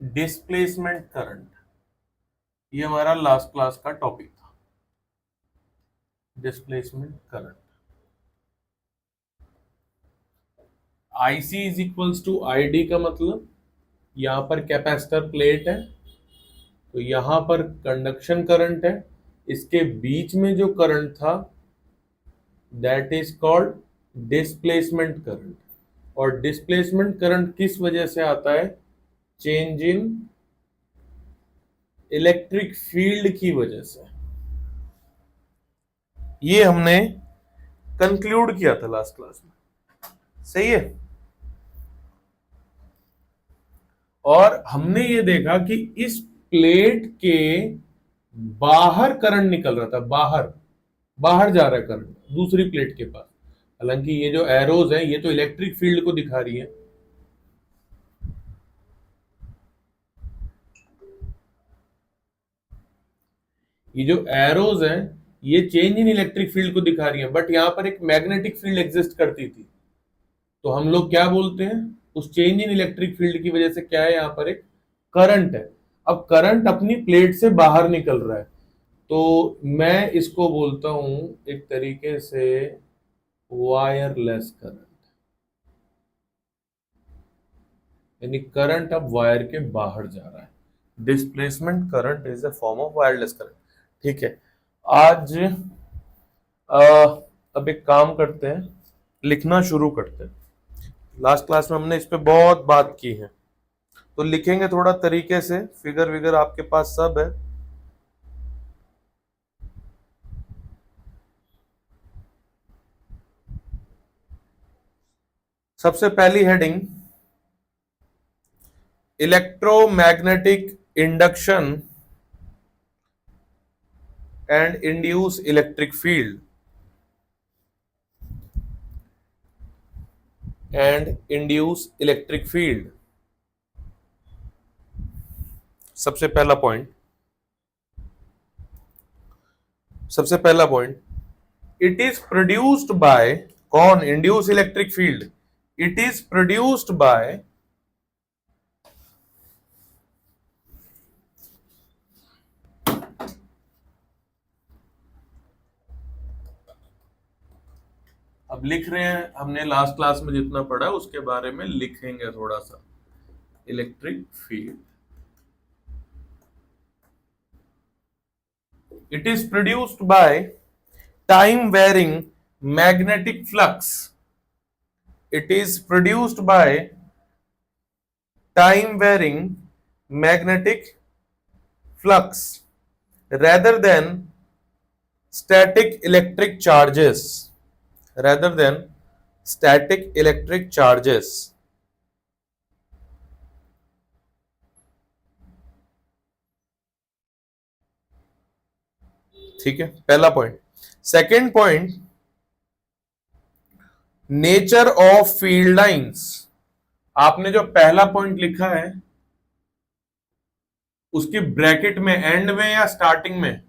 Displacement current, ये हमारा last class का टॉपिक था। Displacement current, IC is equals to ID का मतलब यहां पर कैपेसिटर प्लेट है, तो यहां पर कंडक्शन करंट है, इसके बीच में जो करंट था that is called displacement current. और डिस्प्लेसमेंट करंट किस वजह से आता है? चेंज इन इलेक्ट्रिक फील्ड की वजह से। ये हमने कंक्लूड किया था लास्ट क्लास में, सही है। और हमने ये देखा कि इस प्लेट के बाहर करंट निकल रहा था, बाहर बाहर जा रहा है करंट दूसरी प्लेट के पास। हालांकि ये जो एरोज है ये तो इलेक्ट्रिक फील्ड को दिखा रही है, ये जो एरोज हैं ये चेंज इन इलेक्ट्रिक फील्ड को दिखा रही है, बट यहां पर एक मैग्नेटिक फील्ड एग्जिस्ट करती थी। तो हम लोग क्या बोलते हैं, उस चेंज इन इलेक्ट्रिक फील्ड की वजह से क्या है, यहां पर एक करंट है। अब करंट अपनी प्लेट से बाहर निकल रहा है, तो मैं इसको बोलता हूं एक तरीके से वायरलेस करंट, यानी करंट अब वायर के बाहर जा रहा है। Displacement current is a form of wireless current. ठीक है, आज अब एक काम करते हैं, लिखना शुरू करते हैं। लास्ट क्लास में हमने इस पे बहुत बात की है, तो लिखेंगे थोड़ा तरीके से, फिगर विगर आपके पास सब है। सबसे पहली heading, electromagnetic induction and induce electric field and induce electric field. सबसे पहला point, it is produced by, कौन induce electric field? It is produced by अब लिख रहे हैं, हमने लास्ट क्लास में जितना पढ़ा उसके बारे में लिखेंगे थोड़ा सा। Electric field, it is produced by time varying magnetic flux. It is produced by time varying magnetic flux rather than static electric charges, rather than static electric charges. ठीक है, पहला point. Second point, nature of field lines. आपने जो पहला point लिखा है उसकी bracket में एंड में या स्टार्टिंग में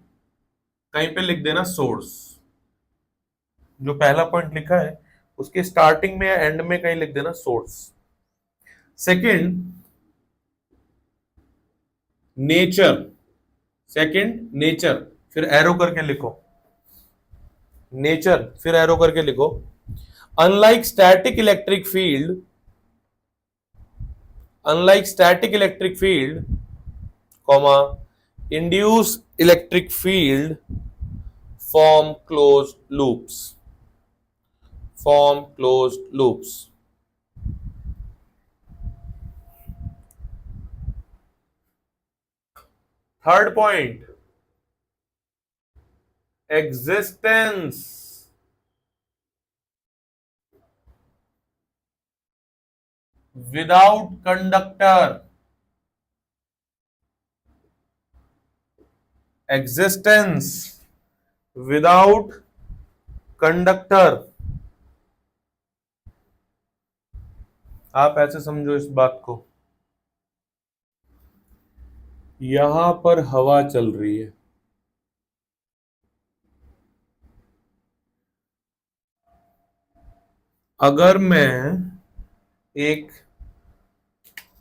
कहीं पे लिख देना सोर्स। जो पहला पॉइंट लिखा है उसके स्टार्टिंग में या एंड में कहीं लिख देना source. Second, nature, second nature, फिर एरो करके लिखो, नेचर फिर एरो करके लिखो। Unlike static electric field, unlike static electric field, comma, induce electric field form closed loops, form closed loops. Third point, existence without conductor, existence without conductor। आप ऐसे समझो इस बात को, यहां पर हवा चल रही है, अगर मैं एक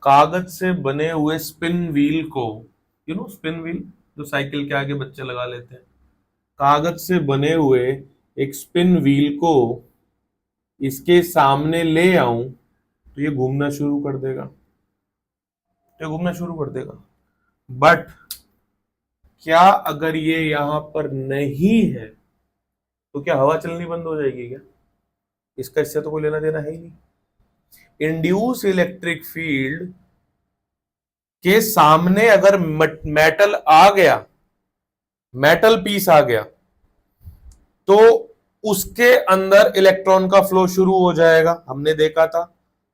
कागज से बने हुए स्पिन व्हील को, स्पिन व्हील जो साइकिल के आगे बच्चे लगा लेते हैं, कागज से बने हुए एक स्पिन व्हील को इसके सामने ले आऊं तो ये घूमना शुरू कर देगा, बट क्या अगर ये यहां पर नहीं है तो क्या हवा चलनी बंद हो जाएगी क्या? इसका इससे तो कोई लेना देना है ही नहीं। इंड्यूस इलेक्ट्रिक फील्ड के सामने अगर मेटल आ गया, मेटल पीस आ गया, तो उसके अंदर इलेक्ट्रॉन का फ्लो शुरू हो जाएगा। हमने देखा था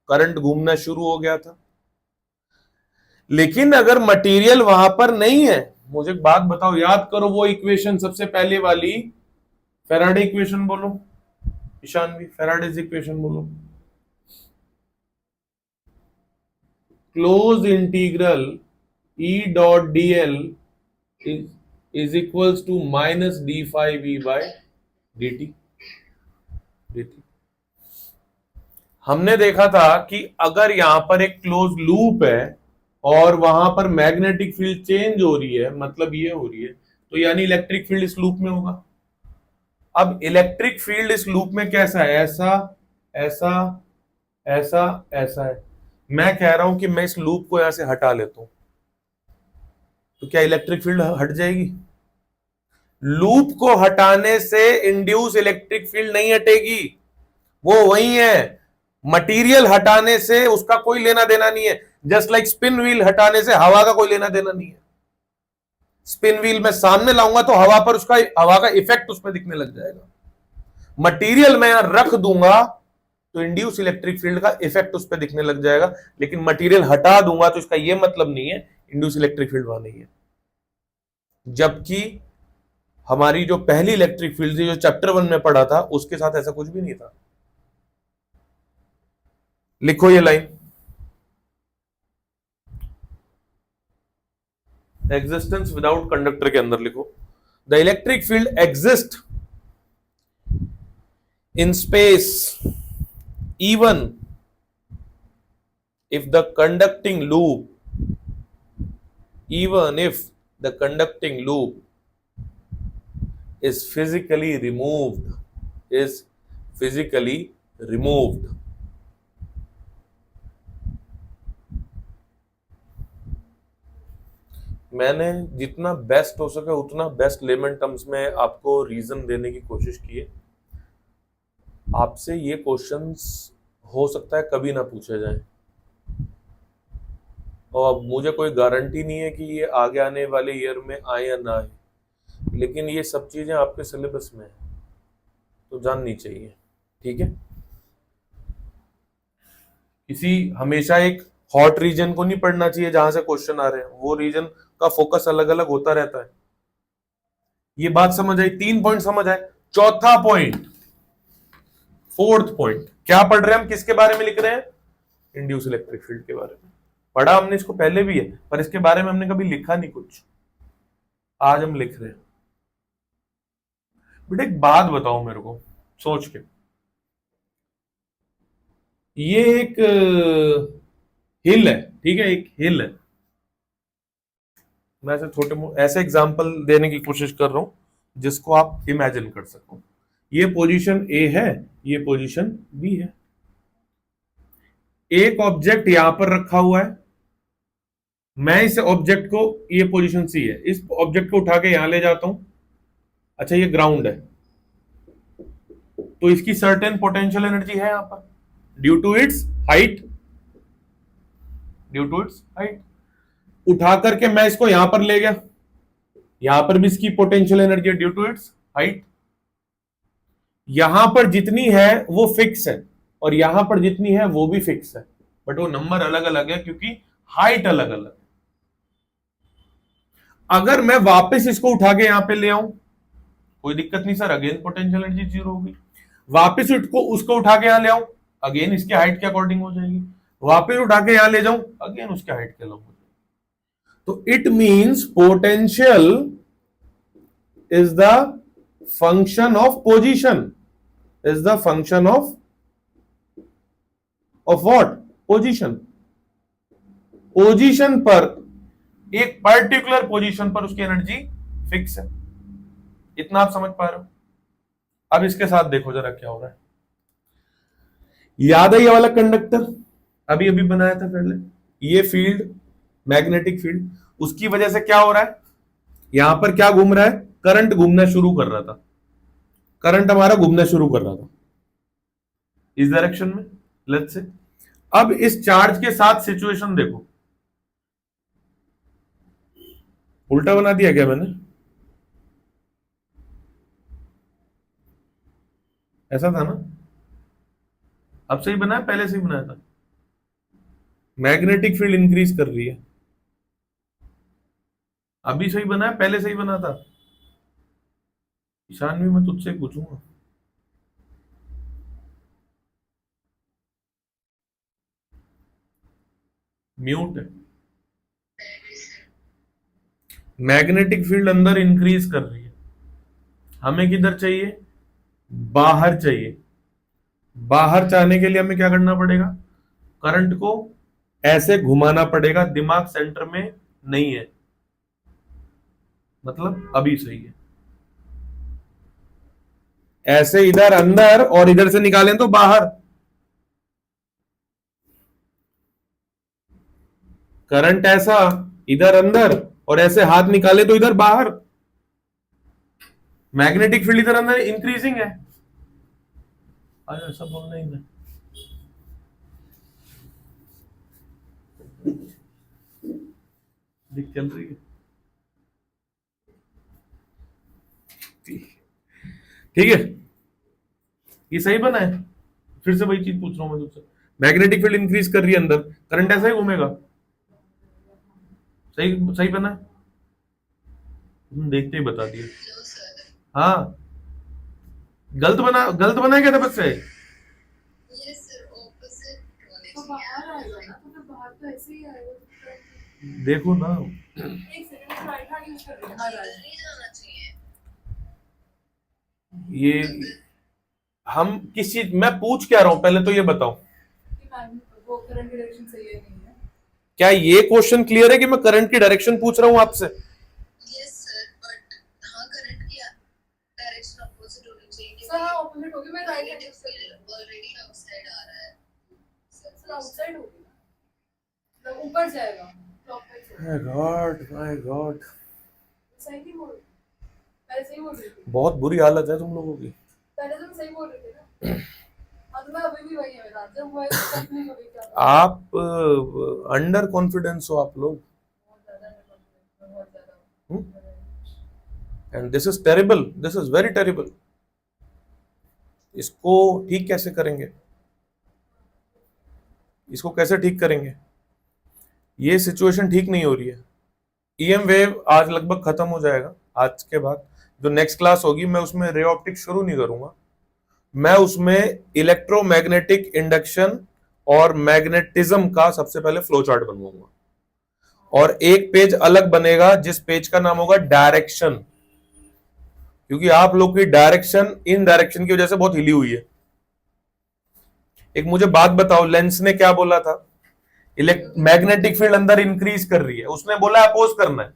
करंट घूमना शुरू हो गया था। लेकिन अगर मटेरियल वहां पर नहीं है, मुझे एक बात बताओ, याद करो वो इक्वेशन सबसे पहले वाली, फैराडे इक्वेशन बोलो ईशानवी, फैराडेज इक्वेशन बोलो। Close integral E dot dl is equals to minus d phi v by dt। हमने देखा था कि अगर यहां पर एक क्लोज लूप है और वहां पर मैग्नेटिक फील्ड चेंज हो रही है, मतलब ये हो रही है, तो यानी इलेक्ट्रिक फील्ड इस लूप में होगा। अब इलेक्ट्रिक फील्ड इस लूप में कैसा है? ऐसा, ऐसा, ऐसा, ऐसा है। मैं कह रहा हूं कि मैं इस लूप को यहां से हटा लेता हूं, तो क्या इलेक्ट्रिक फील्ड हट जाएगी? लूप को हटाने से इंड्यूस इलेक्ट्रिक फील्ड नहीं हटेगी, वो वही है। मटेरियल हटाने से उसका कोई लेना देना नहीं है। जस्ट लाइक स्पिन व्हील हटाने से हवा का कोई लेना देना नहीं है। स्पिन व्हील में सामने लाऊंगा तो हवा का इफेक्ट उस पर दिखने लग जाएगा। मटेरियल मैं यहां रख दूंगा तो इंड्यूस इलेक्ट्रिक फील्ड का इफेक्ट उस पर दिखने लग जाएगा। लेकिन मटेरियल हटा दूंगा तो इसका यह मतलब नहीं है इंड्यूस इलेक्ट्रिक फील्ड वहां नहीं है। जबकि हमारी जो पहली इलेक्ट्रिक फील्ड थी, जो चैप्टर 1 में पढ़ा था, उसके साथ ऐसा कुछ भी नहीं था। लिखो ये लाइन, एग्जिस्टेंस विदाउट कंडक्टर के अंदर लिखो, the electric field exist in space even if the conducting loop, even if the conducting loop is physically removed, मैंने जितना बेस्ट हो सके उतना बेस्ट लेमन टर्म्स में आपको रीजन देने की कोशिश की है। आपसे ये क्वेश्चंस हो सकता है कभी ना पूछे जाएं, और अब मुझे कोई गारंटी नहीं है कि ये आगे आने वाले ईयर में आए या ना आए, लेकिन ये सब चीजें आपके सिलेबस में है तो जाननी चाहिए। ठीक है, हमेशा एक हॉट रीजन को नहीं पढ़ना चाहिए जहां से क्वेश्चन आ रहे हैं, वो रीजन का फोकस अलग अलग होता रहता है। ये बात समझ आई? 3 पॉइंट समझ आए। चौथा पॉइंट, फोर्थ पॉइंट, क्या पढ़ रहे हैं हम, किसके बारे में लिख रहे हैं? इंड्यूस इलेक्ट्रिक फील्ड के बारे में। पढ़ा हमने इसको पहले भी है, पर इसके बारे में हमने कभी लिखा नहीं कुछ, आज हम लिख रहे हैं। बेटा एक बात बताओ मेरे को सोच के, ये एक हिल है, ठीक है, एक हिल है। मैं ऐसे एग्जांपल देने की कोशिश कर रहा हूं जिसको आप इमेजिन कर सको। ये पोजीशन ए है, ये पोजीशन बी है। एक ऑब्जेक्ट यहां पर रखा हुआ है, मैं इस ऑब्जेक्ट को, ये पोजीशन सी है, इस ऑब्जेक्ट को उठा के यहां ले जाता हूं। अच्छा ये ग्राउंड है, तो इसकी सर्टेन पोटेंशियल एनर्जी है यहां पर ड्यू टू इट्स हाइट, उठा करके मैं इसको यहां पर ले गया, यहां पर भी इसकी potential energy due to its height. यहां पर जितनी है वो फिक्स है और यहां पर जितनी है वो भी फिक्स है, बट वो नंबर अलग अलग है क्योंकि हाइट अलग अलग है। अगर मैं वापस इसको उठा के यहां पे ले आऊं, कोई दिक्कत नहीं सर, अगेन पोटेंशियल एनर्जी 0 होगी। वापस उसको उठा के यहां ले आऊं, अगेन इसके हाइट के अकॉर्डिंग हो जाएगी। वापस उठा के यहां ले जाऊं, अगेन उसके हाइट के अलग हो जाएगी। तो it means potential is the function of position, is the function of what? Position. Position पर, एक पर्टिकुलर पोजीशन पर उसकी एनर्जी फिक्स है। इतना आप समझ पा रहे हो? अब इसके साथ देखो जरा क्या हो रहा है। याद है ये वाला कंडक्टर अभी अभी बनाया था पहले, ये फील्ड मैग्नेटिक फील्ड, उसकी वजह से क्या हो रहा है, यहां पर क्या घूम रहा है, करंट घूमना शुरू कर रहा था, करंट हमारा घूमना शुरू कर रहा था इस डायरेक्शन में, लेट्स से। अब इस चार्ज के साथ सिचुएशन देखो, उल्टा बना दिया क्या मैंने? ऐसा था ना? अब सही बनाया, पहले से ही बनाया था? मैग्नेटिक फील्ड इंक्रीज कर रही है, अभी सही बना है, पहले सही बना था? ईशान भी मैं तुझसे पूछूंगा। म्यूट है। मैग्नेटिक फील्ड अंदर इंक्रीज कर रही है, हमें किधर चाहिए, बाहर चाहिए। बाहर चाहने के लिए हमें क्या करना पड़ेगा, करंट को ऐसे घुमाना पड़ेगा, दिमाग सेंटर में नहीं है, मतलब अभी सही है। ऐसे इधर अंदर और इधर से निकालें तो बाहर, करंट ऐसा इधर अंदर और ऐसे हाथ निकाले तो इधर बाहर। मैग्नेटिक फील्ड इधर अंदर इंक्रीजिंग है, अरे ऐसा बोलना ही नहीं, दिख चल रही है, ठीक है, ये सही बना है। फिर से वही चीज पूछ रहा हूं मैं तुझसे, मैग्नेटिक फील्ड इंक्रीज कर रही है अंदर, करंट ऐसा ही घूमेगा, सही सही बना है? देखते ही बता दिए। हाँ, गलत बना है क्या था बच्चे? देखो ना, ये हम किस चीज, मैं पूछ क्या रहा हूं पहले तो ये बताओ, क्या ये क्वेश्चन क्लियर है कि मैं करंट की डायरेक्शन पूछ रहा हूं आपसे? ऊपर जाएगा, माय गॉड माय गॉड, बहुत बुरी हालत है तुम लोगों की। पहले तो सही बोल रहे थे ना, अब मैं अभी भी वही है मेरा आंसर, वो है आप अंडर कॉन्फिडेंस हो आप लोग, and this is terrible, this is very terrible. इसको ठीक कैसे करेंगे, इसको कैसे ठीक करेंगे? ये सिचुएशन ठीक नहीं हो रही है। ईएम वेव आज लगभग खत्म हो जाएगा, आज के बाद जो नेक्स्ट क्लास होगी मैं उसमें रे ऑप्टिक्स शुरू नहीं करूंगा, मैं उसमें इलेक्ट्रोमैग्नेटिक इंडक्शन और मैग्नेटिज्म का सबसे पहले फ्लो चार्ट बनवाऊंगा, और एक पेज अलग बनेगा जिस पेज का नाम होगा डायरेक्शन, क्योंकि आप लोग की डायरेक्शन इन डायरेक्शन की वजह से बहुत हिली हुई है। एक मुझे बात बताओ, लेंस ने क्या बोला था, मैग्नेटिक फील्ड अंदर इंक्रीज कर रही है, उसने बोला अपोज करना है,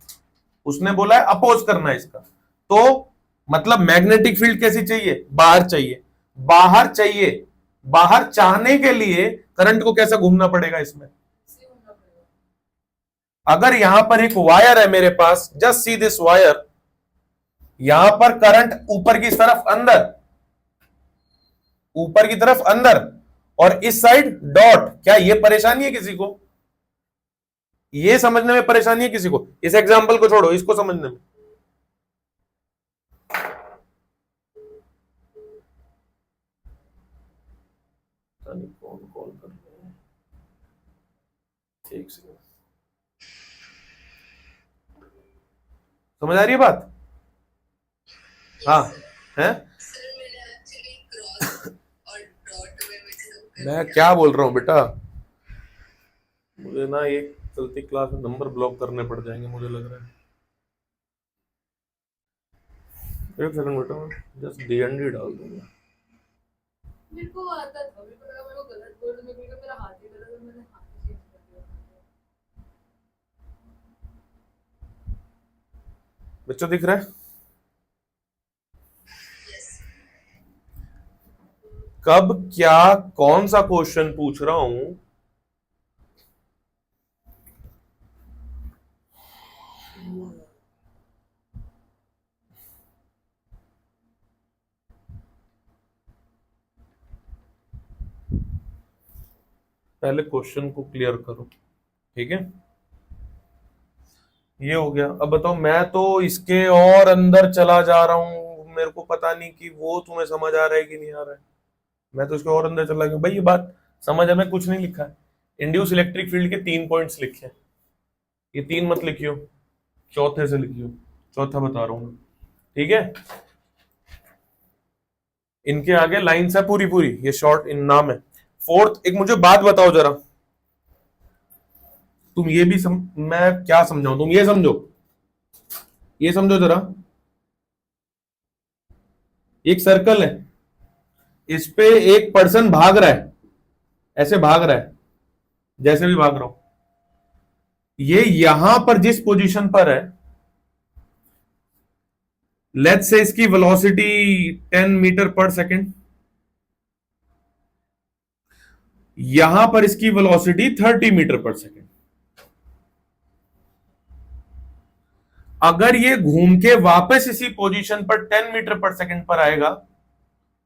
उसने बोला है अपोज करना है इसका, तो मतलब मैग्नेटिक फील्ड कैसी चाहिए, बाहर चाहिए, बाहर चाहिए, बाहर चाहने के लिए करंट को कैसा घूमना पड़ेगा इसमें, अगर यहां पर एक वायर है मेरे पास, जस्ट सी दिस वायर, यहां पर करंट ऊपर की तरफ अंदर, ऊपर की तरफ अंदर, और इस साइड डॉट, क्या ये परेशानी है किसी को, ये समझने में परेशानी है किसी को? इस एग्जांपल को छोड़ो, इसको समझने में। कौन कॉल कर रहे हैं, एक सेकंड, समझ आ रही है बात? हाँ है, मैं क्या बोल रहा हूं बेटा, मुझे ना एक चलती क्लास में नंबर ब्लॉक करने पड़ जाएंगे मुझे लग रहा है। एक सेकंड बेटा, जस्ट डीएनडी डाल दूंगा। मेरे को आता था, मेरे को लगा मैं वो गलत बोल रहा हूं, मेरा हाथ ही गलत है, मैंने हाथ ही चेंज कर दिया। बच्चों दिख रहा है? कब क्या कौन सा क्वेश्चन पूछ रहा हूं? पहले क्वेश्चन को क्लियर करो, ठीक है? ये हो गया। अब बताओ, मैं तो इसके और अंदर चला जा रहा हूं, मेरे को पता नहीं कि वो तुम्हें समझ आ रहा है कि नहीं आ रहा है। मैं तो इसके और अंदर चला गया भाई। ये बात समझ में कुछ नहीं लिखा है। इंड्यूस इलेक्ट्रिक फील्ड के 3 पॉइंट्स लिखे हैं। ये 3 मत लिखियो, चौथे से लिखियो। चौथा बता रहा हूं मैं, ठीक है? इनके आगे लाइंस है पूरी पूरी, ये शॉर्ट इन नाम है। फोर्थ, एक मुझे बात बताओ जरा, तुम ये भी मैं क्या समझाऊं, तुम ये समझो, ये समझो जरा। एक सर्कल है, इस पे एक पर्सन भाग रहा है, ऐसे भाग रहा है, जैसे भी भाग रहा हूं। ये यहां पर जिस पोजीशन पर है, लेट्स से इसकी वेलोसिटी 10 मीटर पर सेकेंड, यहां पर इसकी वेलोसिटी 30 मीटर पर सेकेंड। अगर ये घूम के वापस इसी पोजीशन पर 10 मीटर पर सेकेंड पर आएगा,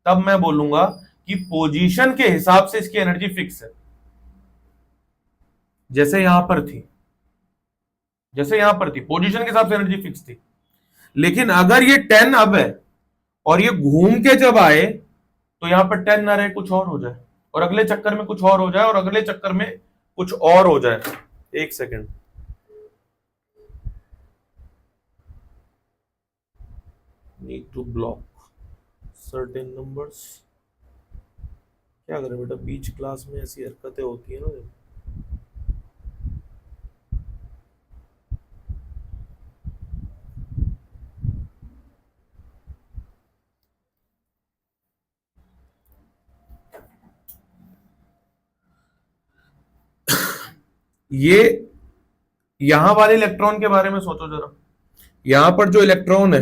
तब मैं बोलूंगा कि पोजीशन के हिसाब से इसकी एनर्जी फिक्स है, जैसे यहां पर थी, जैसे यहां पर थी पोजीशन के हिसाब से एनर्जी फिक्स थी। लेकिन अगर ये 10 अब है और ये घूम के जब आए, तो यहां पर 10 ना रहे, कुछ और हो जाए, और अगले चक्कर में कुछ और हो जाए, और अगले चक्कर में कुछ और हो जाए। एक second, need to block certain numbers. क्या करें बेटा, बीच क्लास में ऐसी हरकतें होती है ना। ये यहां वाले इलेक्ट्रॉन के बारे में सोचो जरा। यहां पर जो इलेक्ट्रॉन है,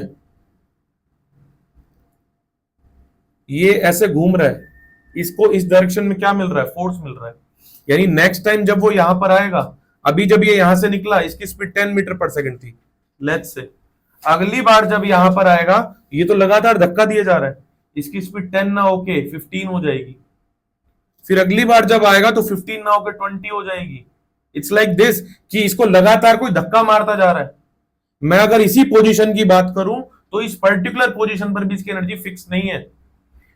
ये ऐसे घूम रहा है, इसको इस डायरेक्शन में क्या मिल रहा है, फोर्स मिल रहा है। यानी नेक्स्ट टाइम जब वो यहां पर आएगा, अभी जब ये यहां से निकला, इसकी स्पीड 10 मीटर पर सेकंड थी, लेट्स से। अगली बार जब यहां पर आएगा, ये तो लगातार धक्का दिया जा रहा है, इसकी स्पीड 10 ना होके 15 हो जाएगी। फिर अगली बार जब आएगा तो 15 ना होकर 20 हो जाएगी। इट्स लाइक दिस, कि इसको लगातार कोई धक्का मारता जा रहा है। मैं अगर इसी पोजीशन की बात करूं, तो इस पर्टिकुलर पोजीशन पर भी इसकी एनर्जी फिक्स नहीं है।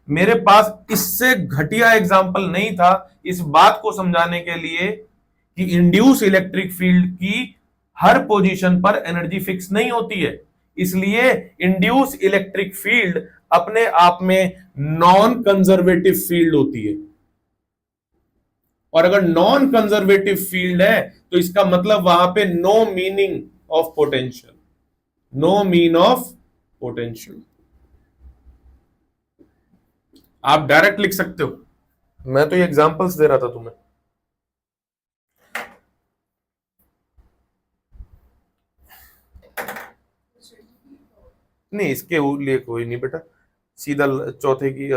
मेरे पास इससे घटिया एग्जाम्पल नहीं था इस बात को समझाने के लिए कि इंड्यूस इलेक्ट्रिक फील्ड की हर पोजीशन पर एनर्जी फिक्स नहीं होती है। इसलिए इंड्यूस इलेक्ट्रिक फील्ड अपने आप में नॉन कंजर्वेटिव फील्ड होती है। और अगर नॉन कंजर्वेटिव फील्ड है, तो इसका मतलब वहां पे no meaning of potential, no mean of potential. आप डायरेक्ट लिख सकते हो, मैं तो ये एग्जांपल्स दे रहा था तुम्हें। नहीं, इसके लिए कोई नहीं बेटा, सीधा चौथे की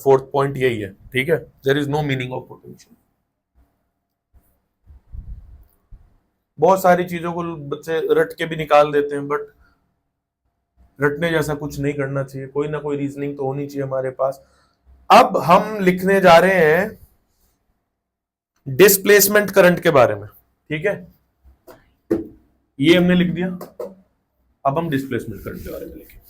फोर्थ पॉइंट यही है, ठीक है? There is no meaning of potential. बहुत सारी चीजों को बच्चे रट के भी निकाल देते हैं, बट रटने जैसा कुछ नहीं करना चाहिए, कोई ना कोई रीजनिंग तो होनी चाहिए हमारे पास। अब हम लिखने जा रहे हैं डिस्प्लेसमेंट करंट के बारे में, ठीक है? ये हमने लिख दिया। अब हम डिस्प्लेसमेंट करंट के बारे में लिखें।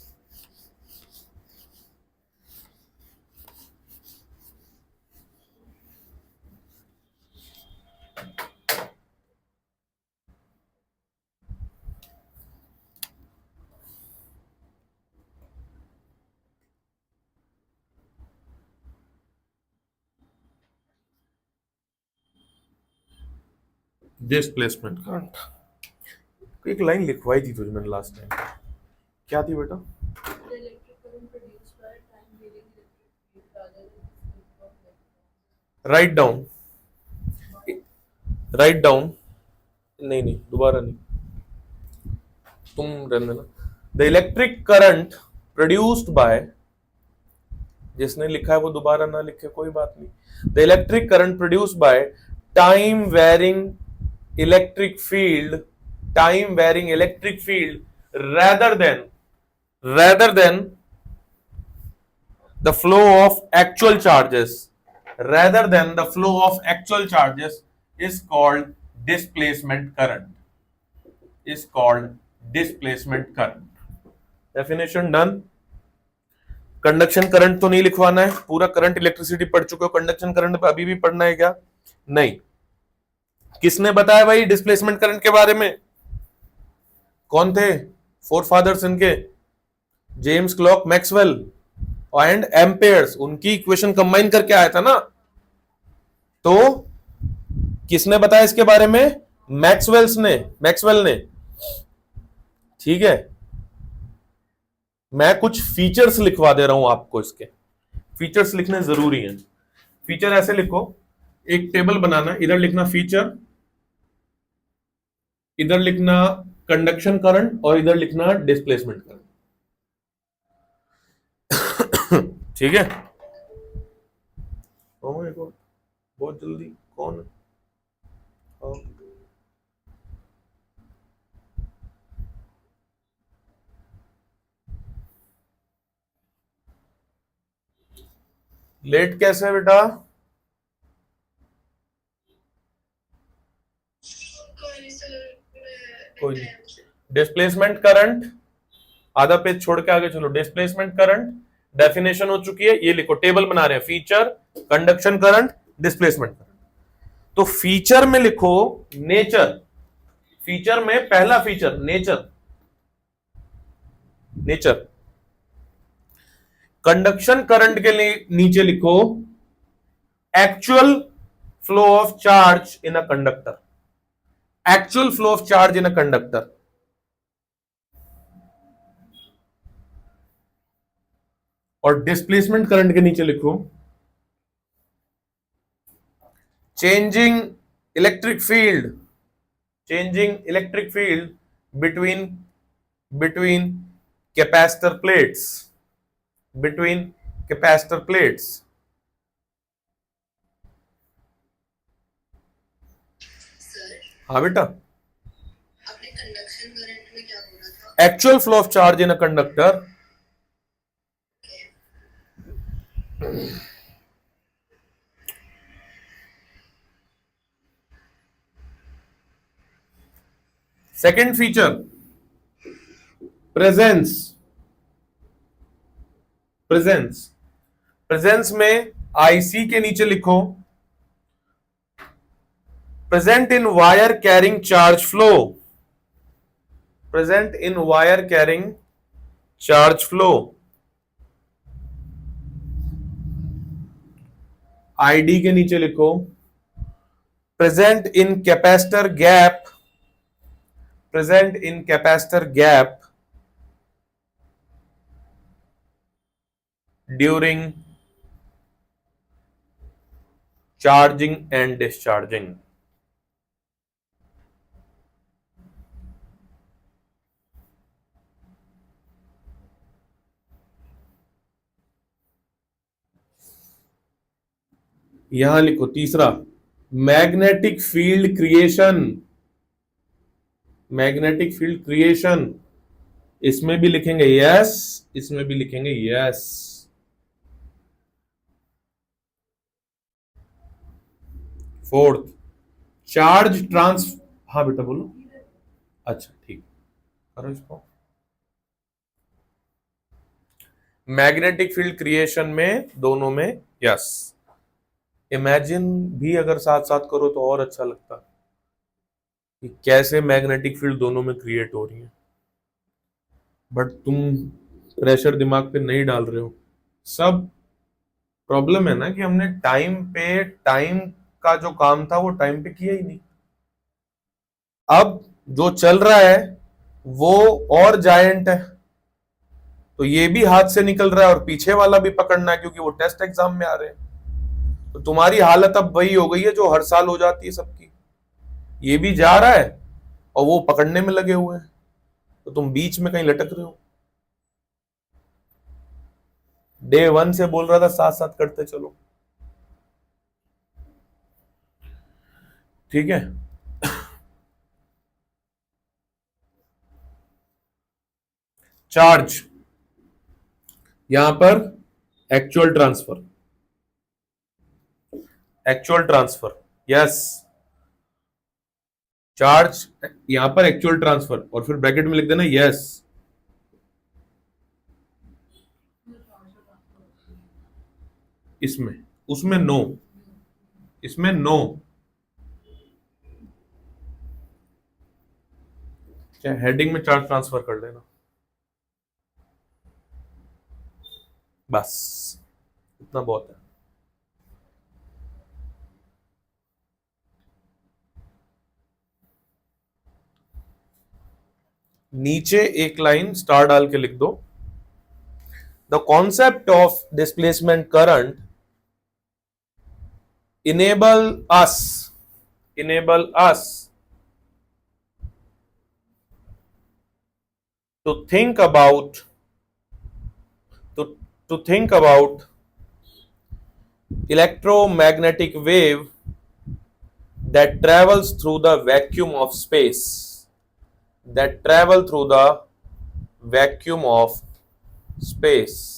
डिस्प्लेसमेंट करंट, एक लाइन लिखवाई थी तुझे मैंने लास्ट टाइम, क्या थी बेटा? राइट डाउन, राइट डाउन, नहीं नहीं दोबारा नहीं, तुम रहने देना। The electric current produced bye, जिसने लिखा है वो दोबारा ना लिखे कोई बात नहीं, the electric current produced by time varying electric field, time varying electric field rather than the flow of actual charges, rather than the flow of actual charges is called displacement current, is called displacement current. Definition done. Conduction current तो नहीं लिखवाना है, पूरा current electricity पढ़ चुके हो, conduction current पे अभी भी पढ़ना है क्या? नहीं। किसने बताया भाई डिस्प्लेसमेंट करंट के बारे में? कौन थे फोर फादर्स इनके? James clock, Maxwell and Ampere's, उनकी इक्वेशन कंबाइन करके आया था ना। तो किसने बताया इसके बारे में? मैक्सवेल ने। ठीक है, मैं कुछ फीचर्स लिखवा दे रहा हूं आपको, इसके फीचर्स लिखने जरूरी हैं। फीचर ऐसे लिखो, एक टेबल बनाना, इधर लिखना फीचर, इधर लिखना कंडक्शन करंट और इधर लिखना डिस्प्लेसमेंट करंट। ठीक है, ओ माय गॉड, बहुत जल्दी कौन है? लेट कैसे है बेटा? कोई नहीं। डिस्प्लेसमेंट करंट, आधा पेज छोड़ के आगे चलो। डिस्प्लेसमेंट करंट डेफिनेशन हो चुकी है, ये लिखो, टेबल बना रहे हैं, feature, conduction current, displacement current. तो फीचर में लिखो नेचर, फीचर में पहला feature nature, nature. Conduction current के लिए नीचे लिखो actual flow of charge in a conductor, actual flow of charge in a conductor. और डिस्प्लेसमेंट करंट के नीचे लिखो changing electric field, changing electric field between capacitor plates, between capacitor plates. हाँ बेटा, आपने कंडक्शन करंट में क्या बोला था? Actual flow of charge in a conductor. Second feature presence, presence, presence में आईसी के नीचे लिखो present in wire carrying charge flow, present in wire carrying charge flow. ID के नीचे लिखो present in capacitor gap, present in capacitor gap during charging and discharging. यहां लिखो तीसरा magnetic field creation, magnetic field creation, इसमें भी लिखेंगे yes, इसमें भी लिखेंगे यस। फोर्थ चार्ज ट्रांस, हाँ बेटा बोलो। अच्छा ठीक, करो इसको। मैग्नेटिक फील्ड क्रिएशन में दोनों में यस। इमेजिन भी अगर साथ साथ करो तो और अच्छा लगता कि कैसे मैग्नेटिक फील्ड दोनों में क्रिएट हो रही है, बट तुम प्रेशर दिमाग पे नहीं डाल रहे हो। सब प्रॉब्लम है ना कि हमने टाइम पे, टाइम का जो काम था वो टाइम पे किया ही नहीं। अब जो चल रहा है वो और जायंट है, तो ये भी हाथ से निकल रहा है और पीछे वाला भी पकड़ना है, क्योंकि वो टेस्ट एग्जाम में आ रहे हैं। तो तुम्हारी हालत अब वही हो गई है जो हर साल हो जाती है सबकी, ये भी जा रहा है और वो पकड़ने में लगे हुए हैं, तो तुम बीच में कहीं लटक रहे हो। डे 1 से बोल रहा था साथ साथ करते चलो, ठीक है। चार्ज, यहां पर actual transfer, actual transfer, yes, charge यहां पर एक्चुअल ट्रांसफर, और फिर ब्रैकेट में लिख देना यस। इसमें, उसमें नो, इसमें नो, चाहे हेडिंग में चार्ज ट्रांसफर कर लेना, बस इतना बहुत है। नीचे एक लाइन स्टार डाल के लिख दो, the concept of displacement current enable us to think about to think about electromagnetic wave that travels through the vacuum of space, that travel through the vacuum of space,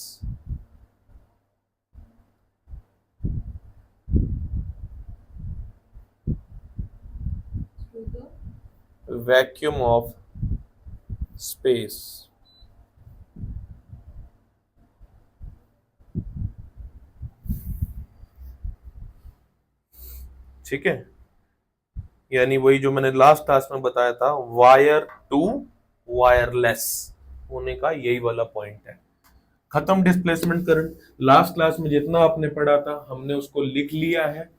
vacuum of space। ठीक है, यानी वही जो मैंने last class में बताया था, wire to wireless होने का यही वाला पॉइंट है। खत्म डिस्प्लेसमेंट करंट। लास्ट क्लास में जितना आपने पढ़ा था हमने उसको लिख लिया है।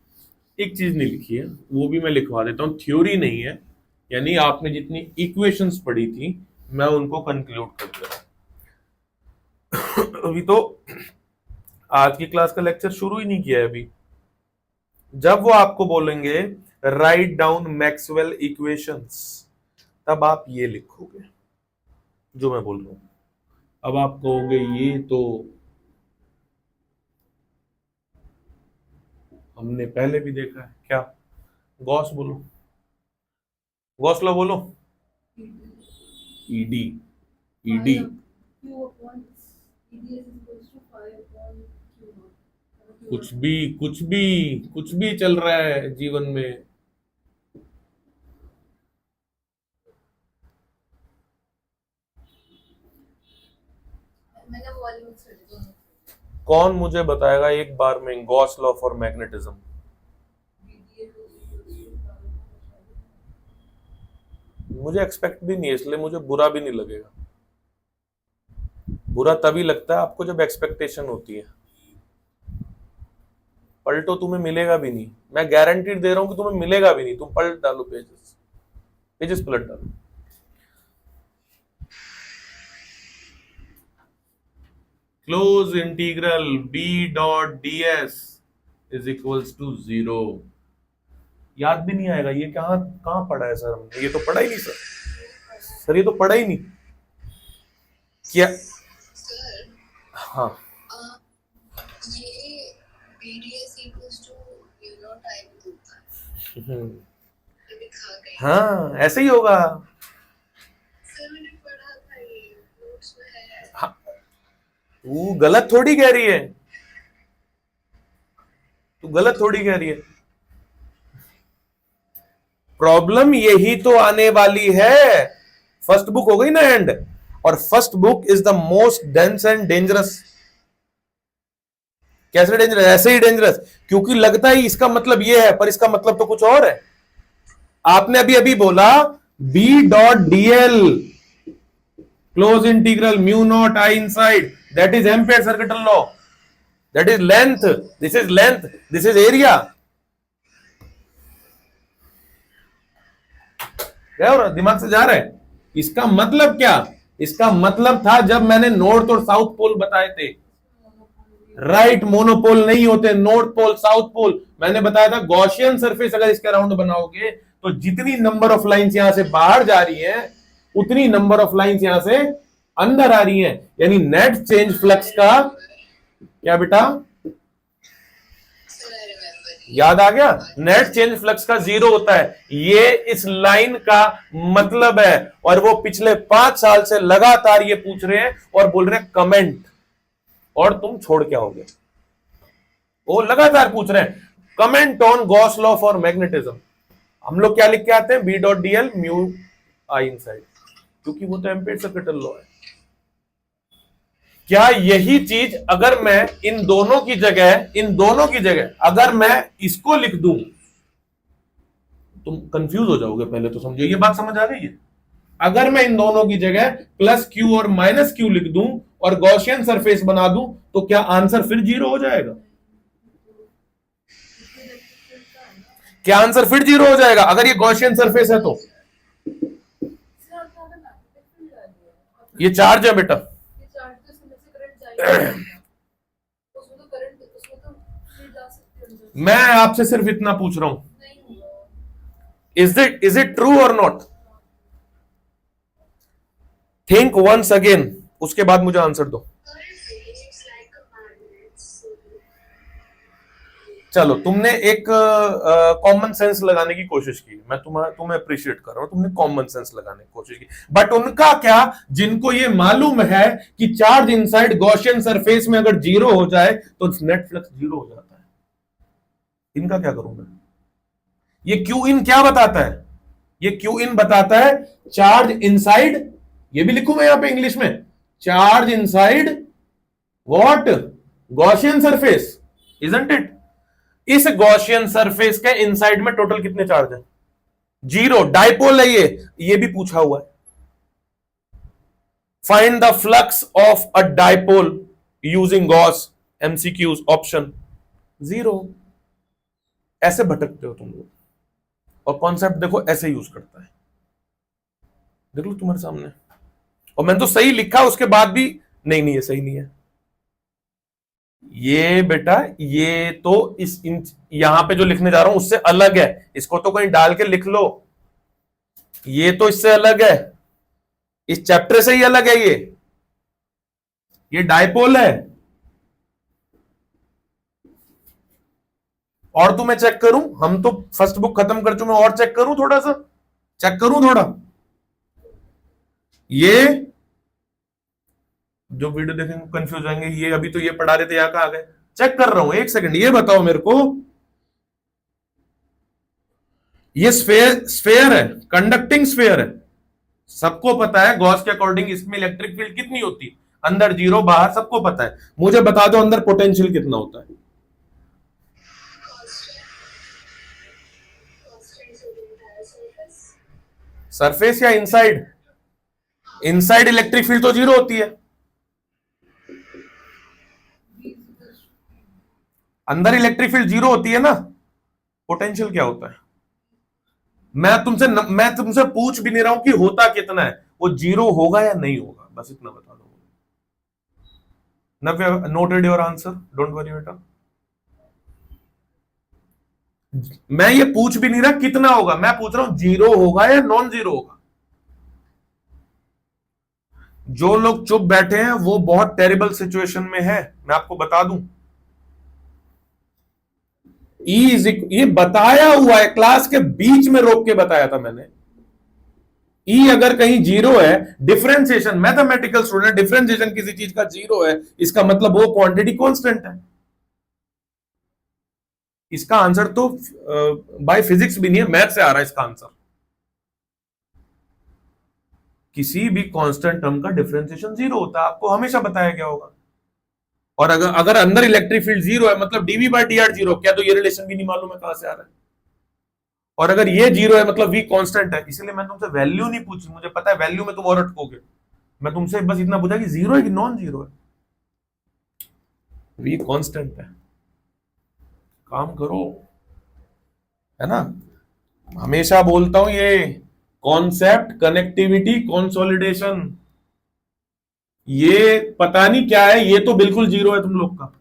एक चीज नहीं लिखी है, वो भी मैं लिखवा देता हूँ, थ्योरी नहीं है, यानी आपने जितनी इक्वेशंस पढ़ी थी मैं उनको कंक्लूड कर दे रहा हूं। अभी तो आज की क्लास का लेक्चर शुरू ही नहीं किया है अभी। जब वो आपको बोलेंगे राइट डाउन मैक्सवेल इक्वेशंस, तब आप ये लिखोगे जो मैं बोल रहा हूं। अब आप कहोगे ये तो हमने पहले भी देखा है, क्या? गॉस बोलो, गॉस लॉ बोलो, ईडी, ईडी, कुछ भी चल रहा है जीवन में। कौन मुझे बताएगा एक बार में गॉस लॉ फॉर मैग्नेटिज्म? मुझे एक्सपेक्ट भी नहीं है, इसलिए मुझे बुरा भी नहीं लगेगा। बुरा तभी लगता है आपको जब एक्सपेक्टेशन होती है। पलटो, तुम्हें मिलेगा भी नहीं, मैं गारंटीड दे रहा हूं कि तुम्हें मिलेगा भी नहीं। तुम पलट डालो, पेजेस पेजेस पलट डालो। Close integral b dot ds is equals to 0। याद भी नहीं आएगा, ये कहां कहां पढ़ा है सर हमने? ये तो पढ़ा ही नहीं सर, ये तो पढ़ा ही नहीं क्या? हाँ, हाँ ऐसे ही होगा। हाँ, तू गलत थोड़ी कह रही है, तू गलत थोड़ी कह रही है। प्रॉब्लम यही तो आने वाली है। फर्स्ट बुक हो गई ना एंड, और first book is the most dense and dangerous. कैसे डेंजरस? ऐसे ही डेंजरस, क्योंकि लगता ही इसका मतलब ये है पर इसका मतलब तो कुछ और है। आपने अभी अभी बोला b dot dl close integral mu not I inside, that is ampere circuital law, that is length, this is length, this is area. क्या हो रहा, दिमाग से जा रहा है? इसका मतलब क्या? इसका मतलब था जब मैंने नॉर्थ और साउथ पोल बताए थे, राइट मोनोपोल नहीं होते, नॉर्थ पोल साउथ पोल। मैंने बताया था गॉसियन सरफेस अगर इसके अराउंड बनाओगे तो जितनी नंबर ऑफ लाइंस यहां से बाहर जा रही हैं उतनी नंबर ऑफ लाइंस यहां से अंदर आ रही हैं, यानी नेट चेंज फ्लक्स का क्या बेटा, याद आ गया? नेट चेंज फ्लक्स का 0 होता है, ये इस लाइन का मतलब है। और वो पिछले 5 साल से लगातार ये पूछ रहे हैं और बोल रहे हैं कमेंट, और तुम छोड़ क्या हो गए? वो लगातार पूछ रहे हैं comment on Gauss law for magnetism. हम लोग क्या लिख के आते हैं? B dot D l mu I inside, क्योंकि वो तो एम्पियर सर्किटल लॉ है। क्या यही चीज अगर मैं इन दोनों की जगह अगर मैं इसको लिख दूं, तुम कंफ्यूज हो जाओगे। पहले तो समझो, ये बात समझ आ रही है? अगर मैं इन दोनों की जगह प्लस क्यू और माइनस क्यू लिख दूं और गॉसियन सरफेस बना दूं, तो क्या आंसर फिर 0 हो जाएगा? क्या आंसर फिर 0 हो जाएगा अगर ये गॉसियन सरफेस है? तो ये चार्ज है बेटा। मैं आपसे सिर्फ इतना पूछ रहा हूं, इज इट ट्रू और नॉट? थिंक वंस अगेन, उसके बाद मुझे आंसर दो। चलो, तुमने एक कॉमन सेंस लगाने की कोशिश की, मैं तुम्हें अप्रिशिएट कर रहा हूं, तुमने कॉमन सेंस लगाने की कोशिश की। बट उनका क्या, जिनको ये मालूम है कि चार्ज इनसाइड गॉसियन सरफेस में अगर 0 हो जाए तो नेट फ्लक्स 0 हो जाता है, इनका क्या करूं मैं? ये क्यू इन क्या बताता है? ये क्यू इन बताता है चार्ज इनसाइड, ये भी लिखूं मैं यहां पे इंग्लिश में, charge inside what? Gaussian surface, isn't it? इस गॉसियन सरफेस के इनसाइड में टोटल कितने चार्ज है? 0। डाइपोल है ये भी पूछा हुआ है। Find the flux of a dipole using Gauss, MCQs option 0। ऐसे भटकते हो तुम लोग, और कॉन्सेप्ट देखो ऐसे यूज करता है, देख लो तुम्हारे सामने। और मैंने तो सही लिखा, उसके बाद भी नहीं ये सही नहीं है। ये बेटा, ये तो यहां पे जो लिखने जा रहा हूं उससे अलग है, इसको तो कहीं डाल के लिख लो। ये तो इससे अलग है, इस चैप्टर से ही अलग है। ये डायपोल है। और तुम्हें चेक करूं, हम तो फर्स्ट बुक खत्म कर चुके हैं, और चेक करूं थोड़ा सा, चेक करूं थोड़ा। ये जो वीडियो देखेंगे कंफ्यूज जाएंगे, ये अभी तो ये पढ़ा रहे थे, यहां कहां गए? चेक कर रहा हूं, एक सेकंड। ये बताओ मेरे को, ये स्फेयर है, कंडक्टिंग स्फेयर है, सबको पता है गॉस के अकॉर्डिंग इसमें इलेक्ट्रिक फील्ड कितनी होती है, अंदर 0 बाहर, सबको पता है। मुझे बता दो अंदर पोटेंशियल कितना होता है? सरफेस या इनसाइड? इनसाइड इलेक्ट्रिक फील्ड तो 0 होती है, अंदर इलेक्ट्रिक फील्ड 0 होती है ना। पोटेंशियल क्या होता है? मैं तुमसे पूछ भी नहीं रहा हूं कि होता कितना है, वो 0 होगा या नहीं होगा, बस इतना बता दो। Navya, noted your answer, don't worry बेटा। मैं ये पूछ भी नहीं रहा कितना होगा, मैं पूछ रहा हूं 0 होगा या नॉन 0 होगा। जो लोग चुप बैठे हैं वो बहुत टेरिबल सिचुएशन में है, मैं आपको बता दूं। ये बताया हुआ है, क्लास के बीच में रोक के बताया था मैंने। ई अगर कहीं 0 है, डिफरेंशिएशन, मैथमेटिकल स्टूडेंट, डिफरेंशिएशन किसी चीज का 0 है, इसका मतलब वो क्वांटिटी कांस्टेंट है। इसका आंसर तो बाय फिजिक्स भी नहीं है, मैथ से आ रहा है इसका आंसर। किसी भी कांस्टेंट टर्म का डिफरेंशिएशन 0 होता है, आपको हमेशा बताया गया होगा। और अगर अंदर इलेक्ट्रिक फील्ड 0 है, मतलब डीवी बाय डी आर 0, क्या तो ये रिलेशन भी नहीं मालूम है कहां से आ रहा है। और अगर ये 0 है मतलब वी कांस्टेंट है, इसलिए मैं तुमसे वैल्यू नहीं पूछी, मुझे पता है वैल्यू में तुम और अटकोगे। मैं तुमसे बस इतना पूछा कि 0 है कि नॉन 0 है, वी कांस्टेंट है। काम करो, है ना। हमेशा बोलता हूं ये कॉन्सेप्ट, कनेक्टिविटी, कंसोलिडेशन, ये पता नहीं क्या है, ये तो बिल्कुल 0 है तुम लोग का,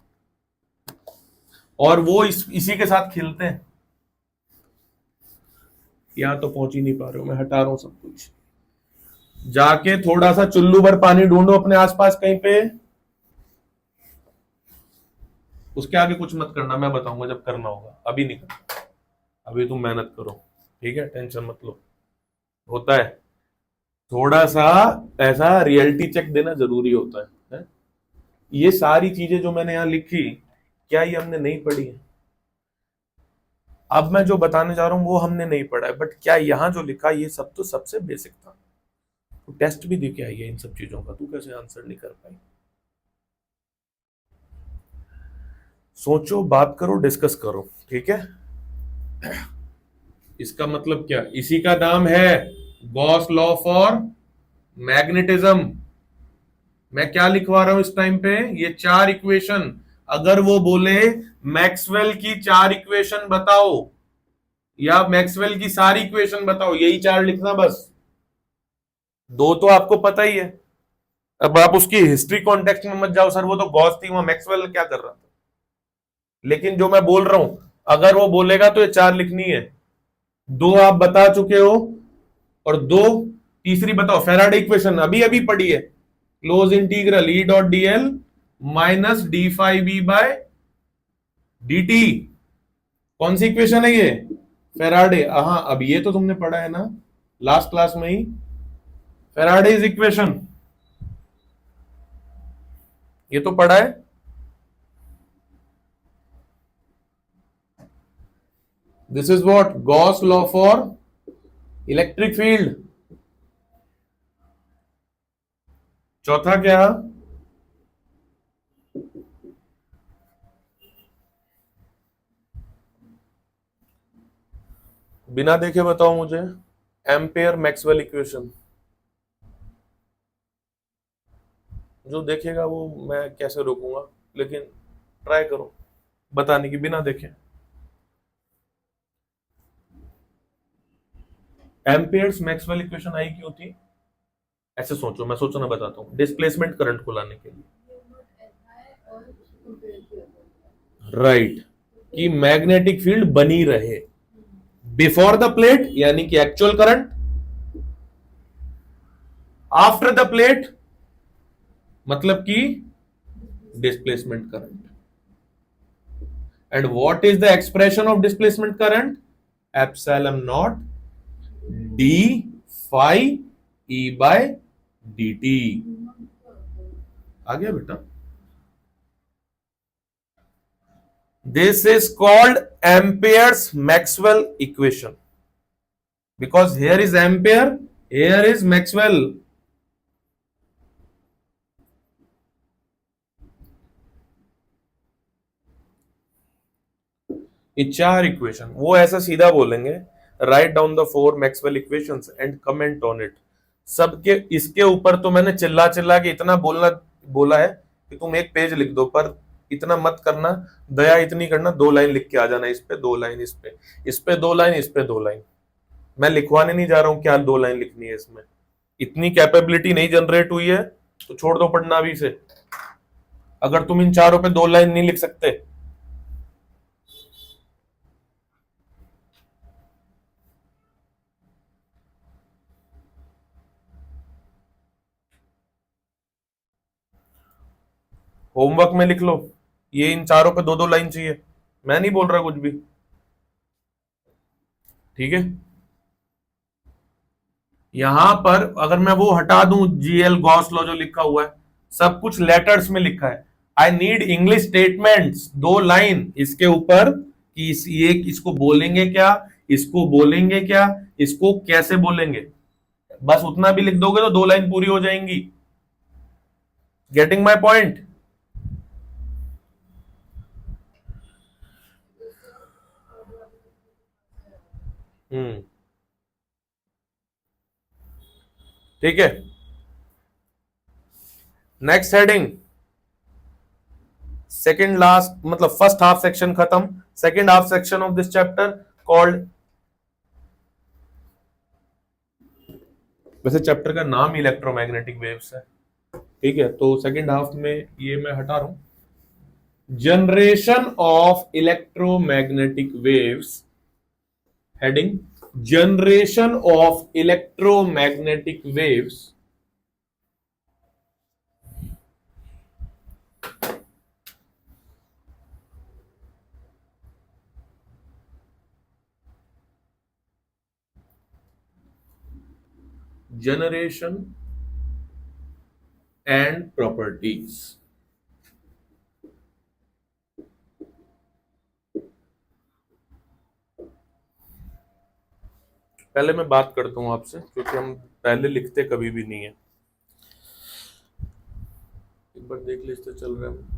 और वो इसी के साथ खेलते हैं। यहां तो पहुंच ही नहीं पा रहे हो, मैं हटा रहा हूं सब कुछ। जाके थोड़ा सा चुल्लू भर पानी ढूंढो अपने आसपास कहीं पे, उसके आगे कुछ मत करना, मैं बताऊंगा जब करना होगा, अभी नहीं करना। अभी तुम मेहनत करो, ठीक है, टेंशन मत लो। होता है थोड़ा सा ऐसा रियलिटी चेक देना जरूरी होता है? ये सारी चीजें जो मैंने यहां लिखी, क्या ये हमने नहीं पढ़ी है? अब मैं जो बताने जा रहा हूं वो हमने नहीं पढ़ा है, बट क्या यहां जो लिखा ये सब तो सबसे बेसिक था। तो टेस्ट भी दे के आई है इन सब चीजों का, तू कैसे आंसर नहीं कर पाई? सोचो, बात करो, डिस्कस करो, ठीक है। इसका मतलब क्या, इसी का नाम है गॉस लॉ फॉर मैग्नेटिज्म। मैं क्या लिखवा रहा हूं इस टाइम पे, ये चार इक्वेशन। अगर वो बोले मैक्सवेल की चार इक्वेशन बताओ या मैक्सवेल की सारी इक्वेशन बताओ, यही चार लिखना बस। दो तो आपको पता ही है। अब आप उसकी हिस्ट्री कॉन्टेक्स्ट में मत जाओ, सर वो तो गॉस थी, वहां मैक्सवेल क्या कर रहा था। लेकिन जो मैं बोल रहा हूं, अगर वो बोलेगा तो ये चार लिखनी है। दो आप बता चुके हो, और दो तीसरी बताओ, फेराडे इक्वेशन अभी अभी पढ़ी है, close integral E dot D L minus D five B by D T. कौन सी इक्वेशन है ये? फेराडे। हाँ, अब ये तो तुमने पढ़ा है ना लास्ट क्लास में ही, फेराडेज इक्वेशन, ये तो पढ़ा है। This is what Gauss law for electric field. चौथा क्या? बिना देखे बताओ मुझे, एम्पेयर मैक्सवेल इक्वेशन। जो देखेगा वो मैं कैसे रोकूंगा, लेकिन ट्राई करो बताने की बिना देखे। एम्पेयर्स मैक्सवेल इक्वेशन आई क्यों थी? ऐसे सोचो, मैं सोचना बताता हूं, डिस्प्लेसमेंट करंट को लाने के लिए। राइट, कि मैग्नेटिक फील्ड बनी रहे बिफोर द प्लेट, यानी कि actual current, after the plate मतलब कि displacement current. And what is the expression of displacement current? Epsilon not d phi E by D t. आ गया बेटा? This is called Ampere's Maxwell equation, because here is ampere, here is maxwell. ये चार equation, वो ऐसा सीधा बोलेंगे, write down the four Maxwell equations and comment on it. सबके इसके ऊपर तो मैंने चिल्ला चिल्ला के इतना बोला है कि तुम एक पेज लिख दो, पर इतना मत करना, दया इतनी करना, दो लाइन लिख के आ जाना, इस पे दो लाइन, इस पे दो लाइन, इस पे दो लाइन। मैं लिखवाने नहीं जा रहा हूं क्या दो लाइन लिखनी है इसमें, इतनी कैपेबिलिटी नहीं जनरेट हुई है तो छोड़ दो पढ़ना अभी से। अगर तुम इन चारों पे दो लाइन नहीं लिख सकते, होमवर्क में लिख लो, ये इन चारों पे दो दो लाइन चाहिए। मैं नहीं बोल रहा कुछ भी, ठीक है। यहां पर अगर मैं वो हटा दूं, जीएल गॉस लॉ जो लिखा हुआ है, सब कुछ लेटर्स में लिखा है। आई नीड इंग्लिश स्टेटमेंट्स, दो लाइन इसके ऊपर कि ये इसको बोलेंगे क्या, इसको बोलेंगे क्या, इसको कैसे बोलेंगे, बस उतना भी लिख दोगे तो दो लाइन पूरी हो जाएंगी। Getting my point? ठीक है। नेक्स्ट हेडिंग, सेकेंड लास्ट, मतलब फर्स्ट हाफ सेक्शन खत्म, second half section of this chapter called, वैसे चैप्टर का नाम इलेक्ट्रोमैग्नेटिक वेव्स है, ठीक है। तो सेकेंड हाफ में ये मैं हटा रहा हूं, generation of electromagnetic waves, heading generation of electromagnetic waves. Generation and properties. पहले मैं बात करता हूं आपसे, क्योंकि हम पहले लिखते कभी भी नहीं है। एक बार देख लेते चल रहा है।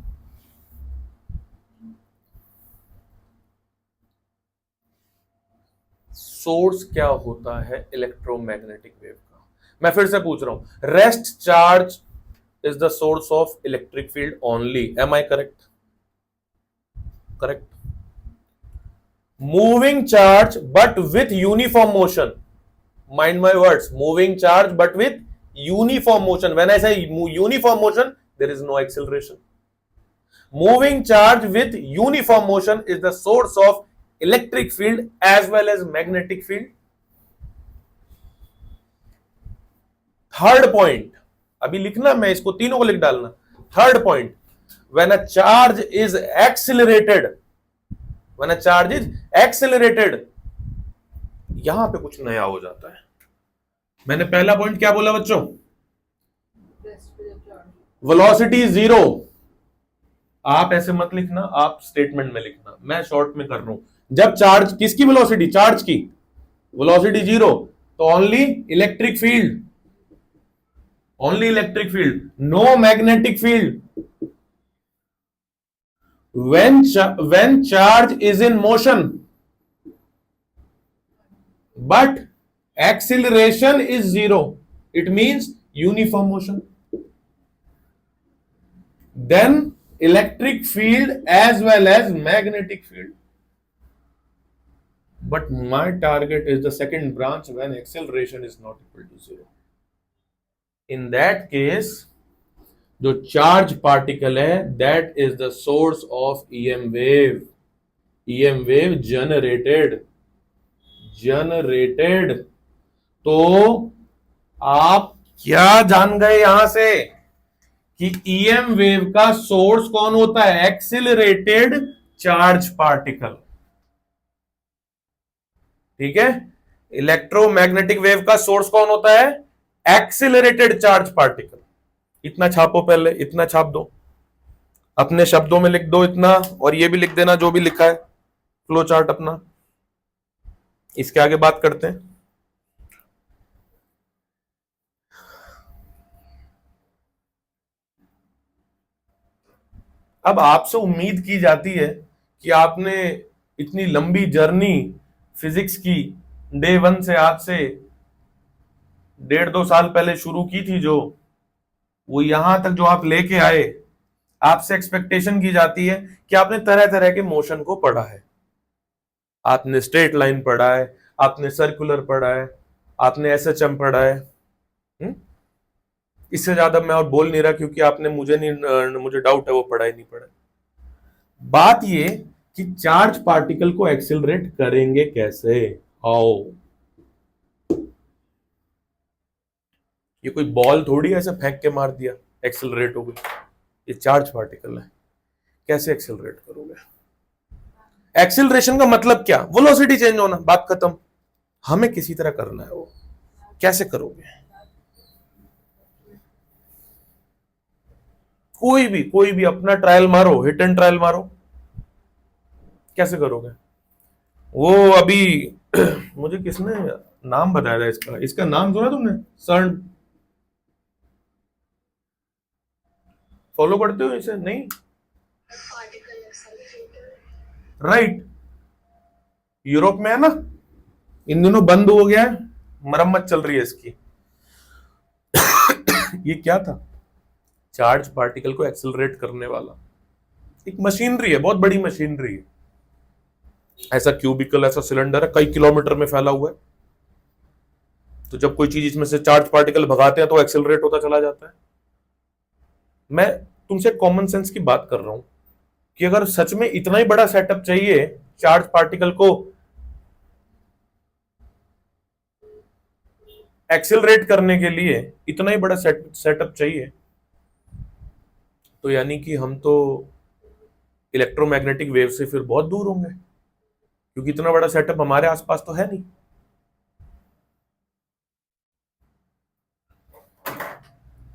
सोर्स क्या होता है इलेक्ट्रोमैग्नेटिक वेव का? मैं फिर से पूछ रहा हूं, rest charge is the source of electric field only, am I correct? Correct. Moving charge but with uniform motion, mind my words, moving charge but with uniform motion. When I say uniform motion, there is no acceleration. Moving charge with uniform motion is the source of electric field as well as magnetic field. Third point, अभी लिखना, मैं इसको तीनों को लिख डालना। Third point, when a charge is accelerated, when a charge is accelerated, यहां पे कुछ नया हो जाता है। मैंने पहला पॉइंट क्या बोला बच्चों? Velocity zero. आप ऐसे मत लिखना, आप स्टेटमेंट में लिखना, मैं शॉर्ट में कर रहा हूं। जब चार्ज, किसकी वेलोसिटी? चार्ज की वेलोसिटी जीरो, तो only electric field, only electric field, no magnetic field. when charge is in motion but acceleration is zero, it means uniform motion, then electric field as well as magnetic field. But my target is the second branch, when acceleration is not equal to zero. In that case, जो charge particle है, that is the source of EM wave. EM wave generated. तो आप क्या जान गए यहां से कि ईएम वेव का सोर्स कौन होता है? Accelerated charge particle. ठीक है, इलेक्ट्रोमैग्नेटिक वेव का सोर्स कौन होता है? Accelerated charge particle. इतना छापो, पहले इतना छाप दो, अपने शब्दों में लिख दो इतना, और ये भी लिख देना जो भी लिखा है फ्लो चार्ट अपना। इसके आगे बात करते हैं। अब आपसे उम्मीद की जाती है कि आपने इतनी लंबी जर्नी फिजिक्स की डे वन से, आज से 1.5-2 साल पहले शुरू की थी, जो वो यहां तक जो आप लेके आए, आपसे एक्सपेक्टेशन की जाती है कि आपने तरह तरह के मोशन को पढ़ा है। आपने स्ट्रेट लाइन पढ़ा है, आपने सर्कुलर पढ़ा है, आपने एसएचएम पढ़ा है। इससे ज्यादा मैं और बोल नहीं रहा, क्योंकि आपने मुझे डाउट है वो पढ़ा ही नहीं पढ़ा। बात ये कि चार्ज पार्टिकल को एक्सिलरेट करेंगे कैसे? हाउ? ये कोई बॉल थोड़ी ऐसे फेंक के मार दिया एक्सिलरेट हो गई, ये चार्ज पार्टिकल है। कैसे एक्सिलरेट करोगे? एक्सिलरेशन का मतलब क्या? वेलोसिटी चेंज होना, बात खत्म। हमें किसी तरह करना है वो, कैसे करोगे? कोई भी अपना ट्रायल मारो, हिट एंड ट्रायल मारो, कैसे करोगे वो? अभी मुझे किसने नाम बताया था इसका नाम सुना तुमने? सर्न। फॉलो करते हो इसे? नहीं, राइट। यूरोप में है ना, इन दिनों बंद हो गया है, मरम्मत चल रही है इसकी। ये क्या था? चार्ज पार्टिकल को एक्सेलरेट करने वाला एक मशीनरी है, बहुत बड़ी मशीनरी है। ऐसा क्यूबिकल, ऐसा सिलेंडर है, कई किलोमीटर में फैला हुआ है। तो जब कोई चीज इसमें से चार्ज पार्टिकल भगाते हैं तो एक्सेलरेट होता चला जाता है। मैं तुमसे कॉमन सेंस की बात कर रहा हूं कि अगर सच में इतना ही बड़ा सेटअप चाहिए चार्ज पार्टिकल को एक्सेलरेट करने के लिए, इतना ही बड़ा सेटअप चाहिए, तो यानी कि हम तो इलेक्ट्रोमैग्नेटिक वेव से फिर बहुत दूर होंगे, क्योंकि इतना बड़ा सेटअप हमारे आसपास तो है नहीं।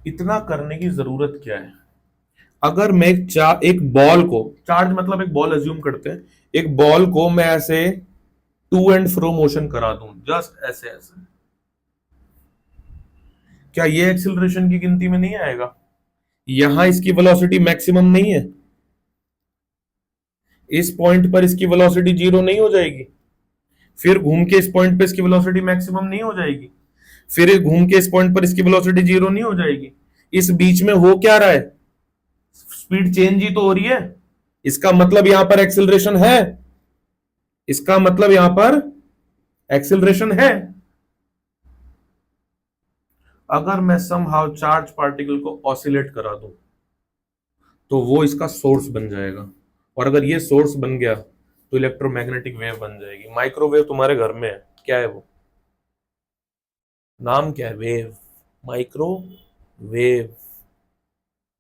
इतना करने की जरूरत क्या है? अगर मैं एक बॉल को, चार्ज मतलब एक बॉल अज्यूम करते हैं, एक बॉल को मैं ऐसे टू एंड फ्रो मोशन करा दूं, जस्ट ऐसे ऐसे, क्या ये एक्सिलरेशन की गिनती में नहीं आएगा? यहां इसकी वेलोसिटी मैक्सिमम नहीं है, इस पॉइंट पर इसकी वेलोसिटी जीरो नहीं हो जाएगी, फिर घूम के इस पॉइंट पर इसकी वेलोसिटी मैक्सिमम नहीं हो जाएगी, फिर घूम के इस पॉइंट पर इसकी वेलोसिटी जीरो नहीं हो जाएगी? इस बीच में हो क्या रहा है? स्पीड चेंज ही तो हो रही है। इसका मतलब यहां पर एक्सिलरेशन है, इसका मतलब यहां पर एक्सिलरेशन है। अगर मैं समहाउ चार्ज पार्टिकल को ऑसिलेट करा दूं तो वो इसका सोर्स बन जाएगा, और अगर ये सोर्स बन गया तो इलेक्ट्रोमैग्नेटिक वेव बन जाएगी। माइक्रोवेव तुम्हारे घर में है, क्या है वो? नाम क्या है? Wave, microwave.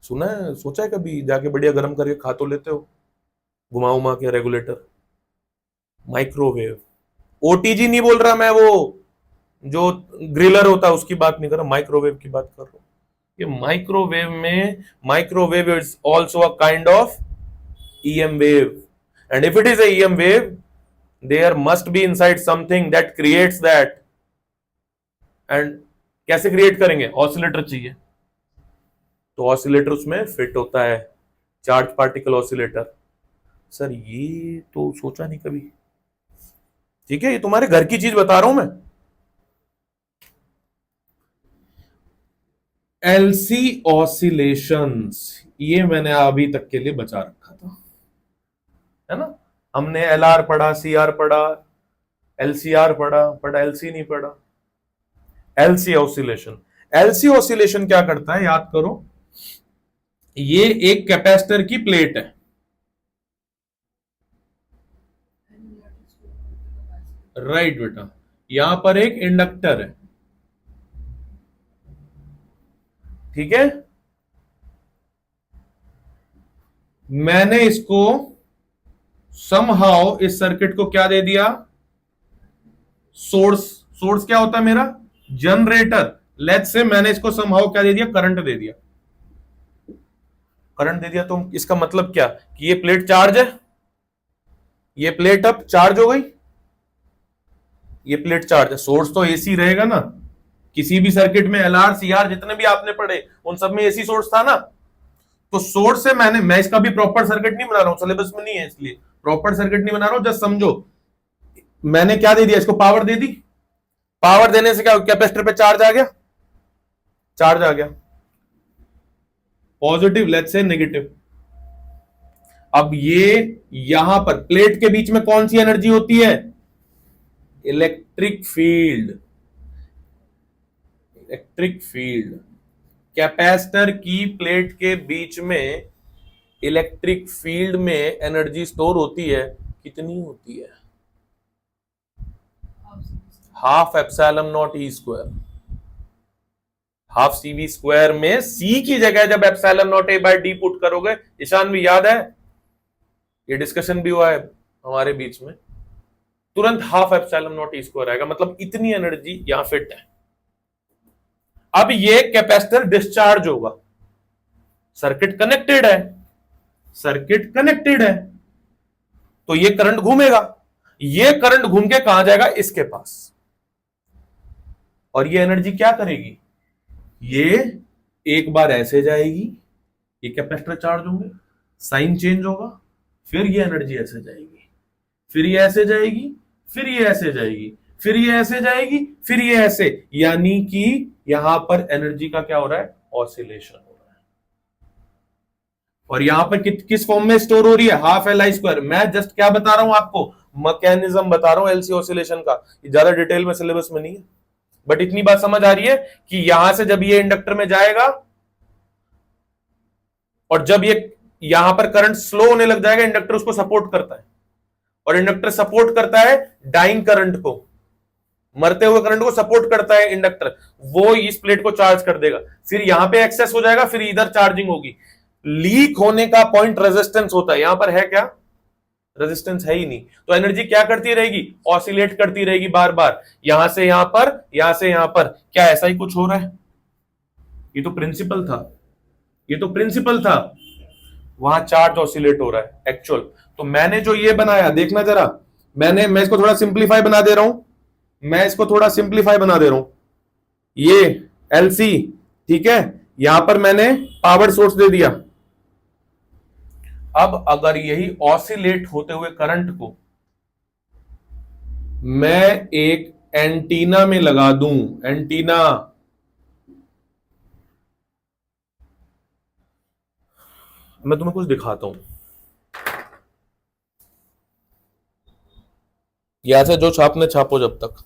सुना है, सोचा है कभी? जाके बढ़िया गर्म करके खा तो लेते हो, घुमा उमा के रेगुलेटर। माइक्रोवेव, ओटीजी नहीं बोल रहा मैं, वो जो ग्रिलर होता है उसकी बात नहीं कर रहा, माइक्रोवेव की बात कर रहा हूं। ये माइक्रोवेव में, microwave is also a kind of EM wave, and if it is a EM wave, there must be inside something that creates that, and कैसे क्रिएट करेंगे? ऑसिलेटर चाहिए, तो ऑसिलेटर उसमें फिट होता है, चार्ज पार्टिकल ऑसिलेटर। सर ये तो सोचा नहीं कभी। ठीक है, ये तुम्हारे घर की चीज बता रहा हूं मैं। एलसी ऑसिलेशंस, ये मैंने अभी तक के लिए बचा रखा था, है ना? हमने LR पढ़ा, CR पढ़ा, LCR पढ़ा, बट LC नहीं पढ़ा। LC ऑसिलेशन, LC ऑसिलेशन क्या करता है, याद करो। ये एक कैपेसिटर की प्लेट है, राइट बेटा। यहां पर एक इंडक्टर है, ठीक है। मैंने इसको समहाउ इस सर्किट को क्या दे दिया? सोर्स। सोर्स क्या होता है मेरा? जनरेटर। लेट्स से मैंने इसको समहाउ क्या दे दिया? करंट दे दिया। करंट दे दिया तो इसका मतलब क्या कि ये प्लेट चार्ज है, ये प्लेट अब चार्ज हो गई, ये प्लेट चार्ज है। सोर्स तो एसी रहेगा ना, किसी भी सर्किट में LR CR जितने भी आपने पढ़े उन सब में एसी सोर्स था ना। तो सोर्स से मैं इसका भी प्रॉपर सर्किट नहीं बना रहा हूं, सिलेबस में नहीं है इसलिए प्रॉपर सर्किट नहीं बना रहा हूं, जस्ट समझो। मैंने क्या दे दिया? इसको पावर दे दी। पावर देने से क्या, कैपेसिटर पे चार्ज आ गया, चार्ज आ गया, पॉजिटिव लेट्स से नेगेटिव। अब ये यहां पर प्लेट के बीच में कौन सी एनर्जी होती है? Electric field. Electric field, capacitor की प्लेट के बीच में इलेक्ट्रिक फील्ड में एनर्जी स्टोर होती है, कितनी होती है? Half epsilon not E square. Half CV square में C की जगह जब एप्सिलॉन नॉट A/D पुट करोगे, ईशान भी याद है, ये डिस्कशन भी हुआ है हमारे बीच में, तुरंत half epsilon not E square आएगा, मतलब इतनी एनर्जी यहां फिट है। अब ये कैपेसिटर डिस्चार्ज होगा, सर्किट कनेक्टेड है, सर्किट कनेक्टेड है, तो ये करंट घूमेगा, ये करंट घूम के कहां जाएगा? इसके पास। और ये एनर्जी क्या करेगी? ये एक बार ऐसे जाएगी, ये कैपेसिटर चार्ज होंगे, साइन चेंज होगा, फिर ये एनर्जी ऐसे जाएगी, फिर ये ऐसे जाएगी, फिर ये ऐसे जाएगी, फिर ये ऐसे जाएगी, फिर ये ऐसे, यानी कि यहां पर एनर्जी का क्या हो रहा है? ऑसिलेशन हो रहा है। और यहां पर किस फॉर्म में स्टोर हो रही है? Half LI square. मैं जस्ट क्या बता रहा हूं आपको? मैकेनिज्म बता रहा हूं LC ऑसिलेशन का, ज्यादा डिटेल में सिलेबस में नहीं है, बट इतनी बात समझ आ रही है कि यहां से जब ये इंडक्टर में जाएगा और जब ये यहां पर करंट स्लो होने लग जाएगा, इंडक्टर उसको सपोर्ट करता है, और इंडक्टर सपोर्ट करता है डाइंग करंट को, मरते हुए करंट को सपोर्ट करता है इंडक्टर, वो इस प्लेट को चार्ज कर देगा, फिर यहां पे एक्सेस हो जाएगा, फिर इधर चार्जिंग होगी। लीक होने का पॉइंट रेजिस्टेंस होता है, यहां पर है क्या? रेजिस्टेंस है ही नहीं, तो एनर्जी क्या करती रहेगी? ऑसिलेट करती रहेगी बार बार, यहां से यहां पर, यहां से यहां पर। क्या ऐसा ही कुछ हो रहा है? ये तो प्रिंसिपल था, ये तो प्रिंसिपल था, वहां चार्ज ऑसिलेट हो रहा है एक्चुअल। तो मैंने जो ये बनाया देखना जरा, मैं इसको थोड़ा सिंप्लीफाई बना दे रहा हूं, मैं इसको थोड़ा सिंप्लीफाई बना दे रहा हूं। ये एलसी, ठीक है, यहां पर मैंने पावर सोर्स दे दिया। अब अगर यही ऑसिलेट होते हुए करंट को मैं एक एंटीना में लगा दूं, एंटीना, मैं तुम्हें कुछ दिखाता हूं, यहां से जो छापने छापो जब तक।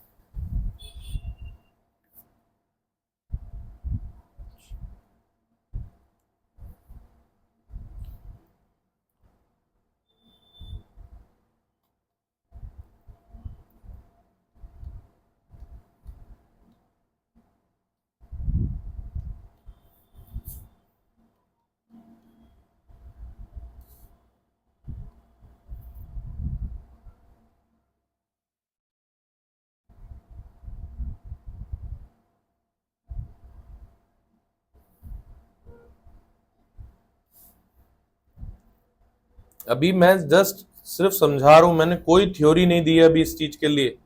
अभी मैं जस्ट सिर्फ समझा रहा हूं, मैंने कोई थ्योरी नहीं दी है अभी इस चीज के लिए।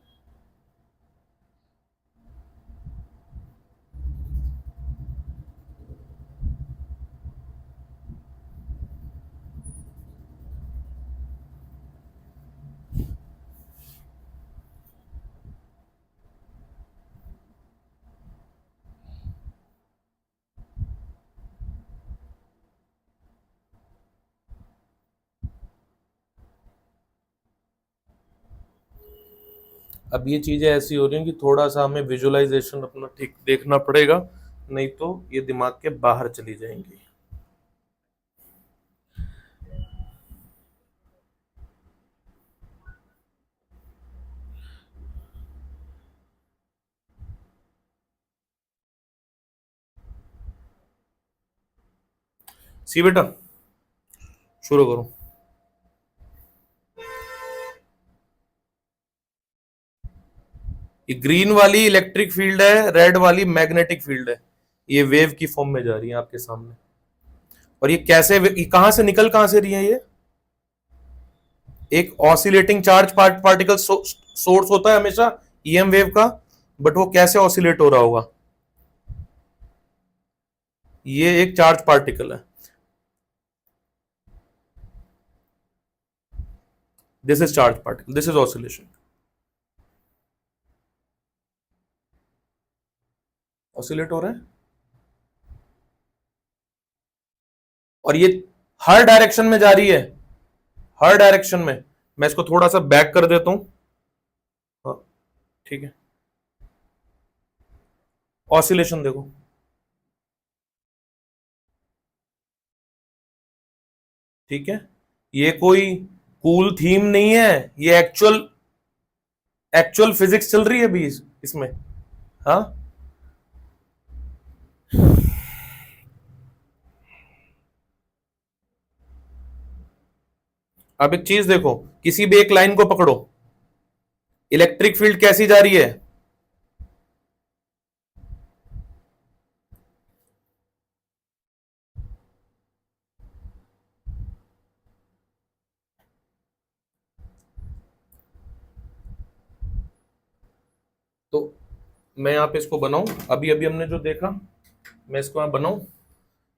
अब ये चीजें ऐसी हो रही हैं कि थोड़ा सा हमें विजुअलाइजेशन अपना ठीक देखना पड़ेगा, नहीं तो ये दिमाग के बाहर चली जाएंगी। सी बेटा, शुरू करो। ये ग्रीन वाली इलेक्ट्रिक फील्ड है, रेड वाली मैग्नेटिक फील्ड है, ये वेव की फॉर्म में जा रही है आपके सामने। और ये कैसे, ये कहां से निकल कहां से रही है? ये एक ऑसिलेटिंग चार्ज पार्टिकल सोर्स होता है हमेशा ईएम वेव का, बट वो कैसे ऑसिलेट हो रहा होगा? ये एक चार्ज पार्टिकल है, this is charge particle, this is oscillation, oscillate हो रहा है। और ये हर डायरेक्शन में जा रही है, हर डायरेक्शन में। मैं इसको थोड़ा सा बैक कर देता हूं, हाँ, ठीक है, ऑसिलेशन देखो, ठीक है, ये कोई कूल थीम नहीं है, ये एक्चुअल एक्चुअल फिजिक्स चल रही है अभी इसमें। हाँ, अब एक चीज देखो, किसी भी एक लाइन को पकड़ो, इलेक्ट्रिक फील्ड कैसी जा रही है? तो मैं यहां पे इसको बनाऊं, अभी अभी हमने जो देखा, मैं इसको यहां बनाऊं,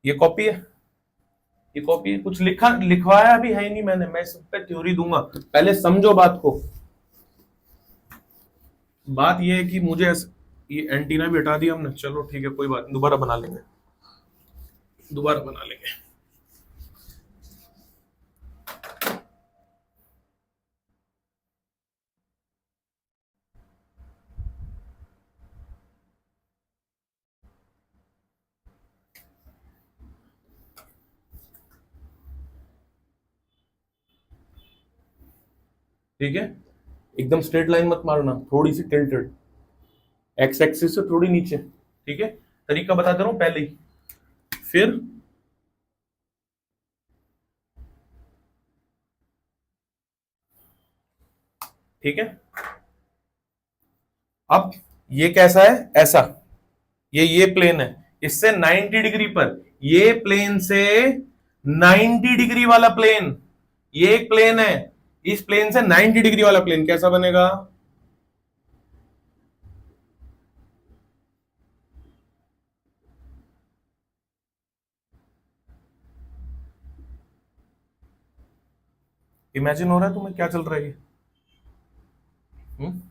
ये कॉपी है, ये कॉपी है, कुछ लिखा लिखवाया भी है नहीं मैंने, मैं इस पे थ्योरी दूंगा, पहले समझो बात को। बात ये है कि मुझे ये एंटीना भी हटा दिया हमने, चलो ठीक है, कोई बात नहीं, दोबारा बना लेंगे, दोबारा बना लेंगे। ठीक है, एकदम स्ट्रेट लाइन मत मारना, थोड़ी सी टिल्टेड, एक्स एक्सिस से थोड़ी नीचे, ठीक है, तरीका बता दे रहा हूं पहले ही। फिर ठीक है, अब ये कैसा है? ऐसा, ये प्लेन है, इससे 90 डिग्री पर, ये प्लेन से 90 डिग्री वाला प्लेन, ये एक प्लेन है, इस प्लेन से 90 डिग्री वाला प्लेन कैसा बनेगा? इमेजिन हो रहा है तुम्हें क्या चल रहा है ये? हम्म?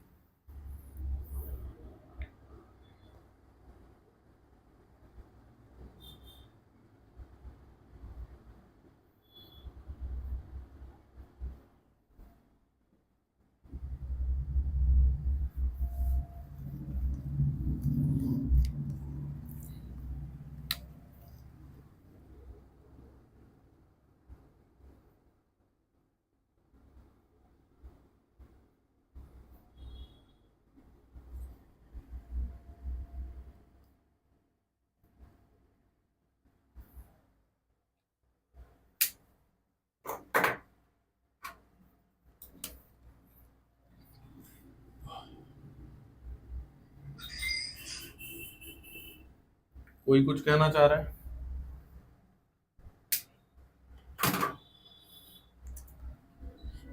कोई कुछ कहना चाह रहा है?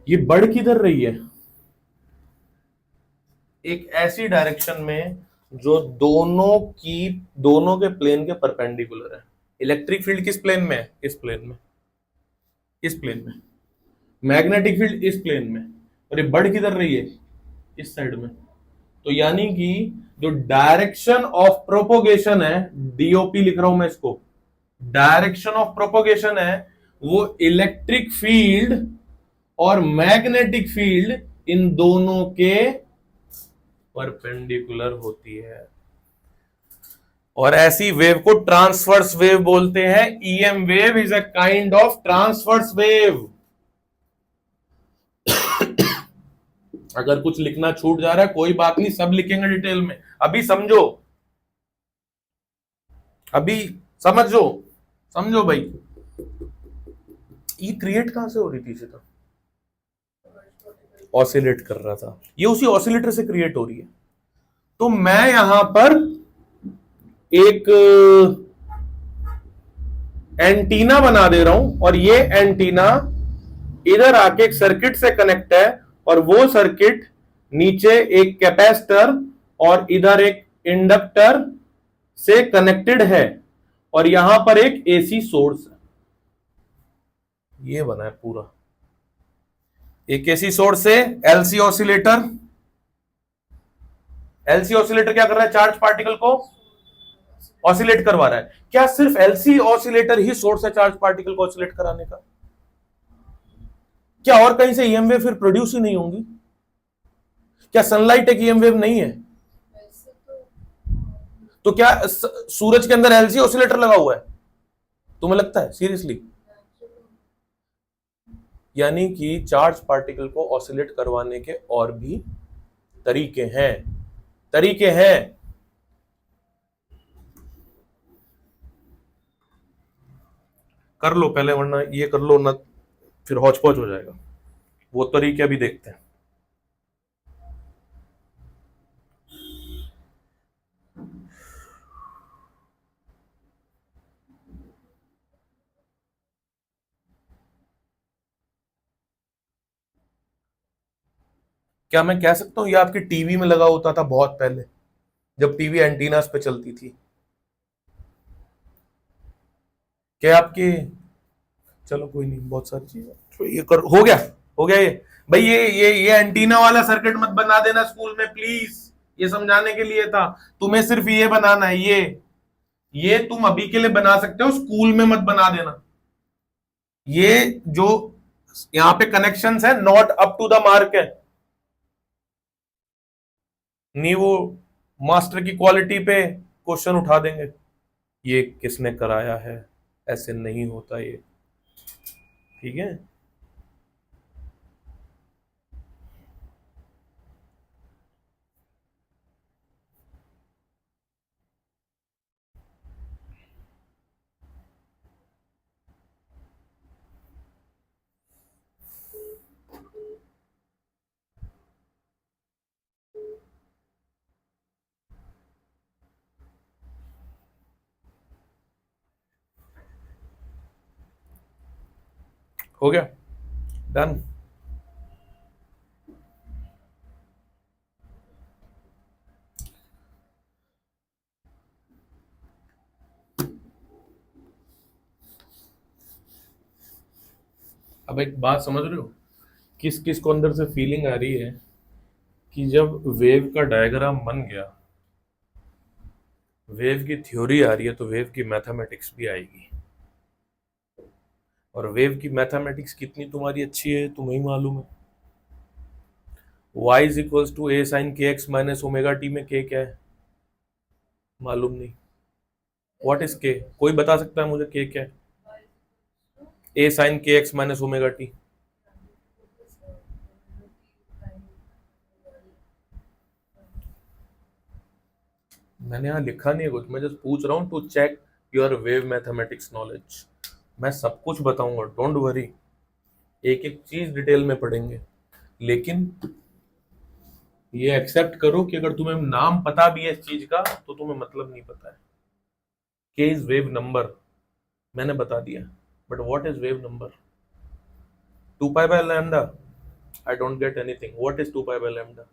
ये बढ़ किधर रही है? एक ऐसी डायरेक्शन में जो दोनों के प्लेन के परपेंडिकुलर है। इलेक्ट्रिक फील्ड किस प्लेन में है? इस प्लेन में, इस प्लेन में। मैग्नेटिक फील्ड इस प्लेन में, और ये बढ़ किधर रही है? इस साइड में। तो यानी कि जो डायरेक्शन ऑफ प्रोपोगेशन है, डीओपी लिख रहा हूं मैं इसको, डायरेक्शन ऑफ प्रोपोगेशन है, वो इलेक्ट्रिक फील्ड और मैग्नेटिक फील्ड इन दोनों के परपेंडिकुलर होती है। और ऐसी वेव को ट्रांसवर्स वेव बोलते हैं। EM wave is a kind of transverse wave. अगर कुछ लिखना छूट जा रहा है कोई बात नहीं, सब लिखेंगे डिटेल में। अभी समझो, अभी समझो, समझो भाई। ये क्रिएट कहां से हो रही थी? सीधा ऑसिलेट कर रहा था, ये उसी ऑसिलेटर से क्रिएट हो रही है। तो मैं यहां पर एक एंटीना बना दे रहा हूं, और ये एंटीना इधर आके एक सर्किट से कनेक्ट है, और वो सर्किट नीचे एक कैपेसिटर और इधर एक इंडक्टर से कनेक्टेड है, और यहां पर एक एसी सोर्स है। ये बना है पूरा एक एसी सोर्स से। एलसी ऑसिलेटर, एलसी ऑसिलेटर क्या कर रहा है? चार्ज पार्टिकल को ऑसिलेट करवा रहा है। क्या सिर्फ एलसी ऑसिलेटर ही सोर्स है चार्ज पार्टिकल को ऑसिलेट कराने का? क्या और कहीं से ईएम वेव फिर प्रोड्यूस ही नहीं होंगी? क्या सनलाइट एक ईएम वेव नहीं है? तो क्या सूरज के अंदर एलसी ऑसिलेटर लगा हुआ है? तुम्हें लगता है सीरियसली? यानी कि चार्ज पार्टिकल को ऑसिलेट करवाने के और भी तरीके हैं, तरीके हैं। कर लो पहले, वरना ये कर लो ना फिर हौच पौच हो जाएगा। वो तरीके अभी देखते हैं। क्या मैं कह सकता हूं ये आपकी टीवी में लगा होता था बहुत पहले, जब टीवी एंटीनास पे चलती थी? क्या आपके, चलो कोई नहीं, बहुत सारी चीजें तो ये कर हो गया, हो गया ये। भाई ये एंटीना वाला सर्किट मत बना देना स्कूल में प्लीज, ये समझाने के लिए था। तुम्हें सिर्फ ये बनाना है, ये तुम अभी के लिए बना सकते हो, स्कूल में मत बना देना। ये जो यहां पे कनेक्शंस है not up to the mark है, नहीं वो मास्टर की क्वालिटी पे क्वेश्चन उठा देंगे। ये किसने कराया है? ऐसे नहीं होता ये, ठीक है? हो गया, डन। अब एक बात समझ रहे हो, किस किस को अंदर से फीलिंग आ रही है कि जब वेव का डायग्राम बन गया, वेव की थ्योरी आ रही है, तो वेव की मैथमेटिक्स भी आएगी। और वेव की मैथमेटिक्स कितनी तुम्हारी अच्छी है तुम्हें ही मालूम है। y is equals to A sine K X minus omega T में k क्या है मालूम नहीं। What is k? कोई बता सकता है मुझे k क्या है? A sine K X minus omega T. मैंने यहाँ लिखा नहीं है कुछ, मैं जस्ट पूछ रहा हूँ to check your wave mathematics knowledge. मैं सब कुछ बताऊंगा, डोंट वरी, एक एक चीज डिटेल में पढ़ेंगे। लेकिन ये एक्सेप्ट करो कि अगर तुम्हें नाम पता भी है इस चीज का तो तुम्हें मतलब नहीं पता है। के इज वेव नंबर, मैंने बता दिया, but what is wave number? 2 pi by lambda, I don't get anything. What is 2 pi by lambda?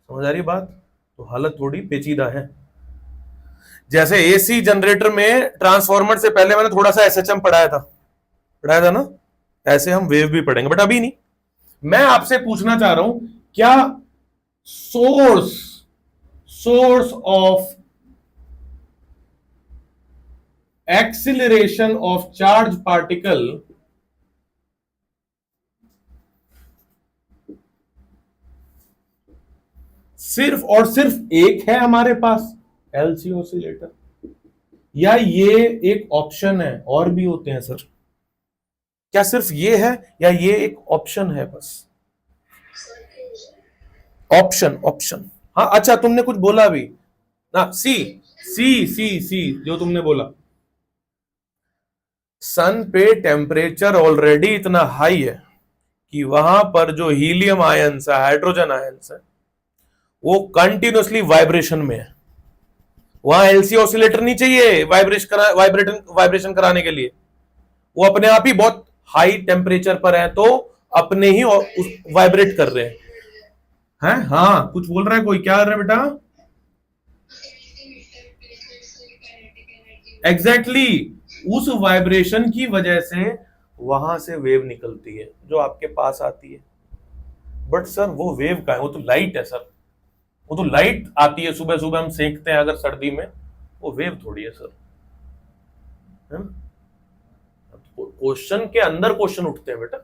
समझ आ रही बात? तो हालत थोड़ी पेचीदा है। जैसे एसी जनरेटर में ट्रांसफॉर्मर से पहले मैंने थोड़ा सा एसएचएम पढ़ाया था ना, ऐसे हम वेव भी पढ़ेंगे, बट अभी नहीं। मैं आपसे पूछना चाह रहा हूं, क्या source source of acceleration of charge particle सिर्फ और सिर्फ एक है हमारे पास, एलसी ऑसिलेटर, या ये एक ऑप्शन है और भी होते हैं सर? क्या सिर्फ ये है या ये एक ऑप्शन है बस? Option, option. हाँ अच्छा, तुमने कुछ बोला अभी ना, सी सी सी सी जो तुमने बोला, सन पे टेम्परेचर ऑलरेडी इतना हाई है कि वहां पर जो हीलियम आयंस है, हाइड्रोजन आयंस है, वो कंटिन्यूसली वाइब्रेशन में है। वहां एलसी ऑसिलेटर नहीं चाहिए वाइब्रेशन कराने के लिए, वो अपने आप ही बहुत हाई टेम्परेचर पर है, तो अपने ही वाइब्रेट कर रहे हैं। हाँ कुछ बोल रहा है कोई, क्या कर रहा है बेटा? एग्जैक्टली उस वाइब्रेशन की वजह से वहां से वेव निकलती है जो आपके पास आती है। बट सर वो वेव का है, वो तो लाइट है सर, वो तो लाइट आती है, सुबह सुबह हम सेकते हैं अगर सर्दी में, वो वेव थोड़ी है सर। क्वेश्चन के अंदर क्वेश्चन उठते हैं बेटा,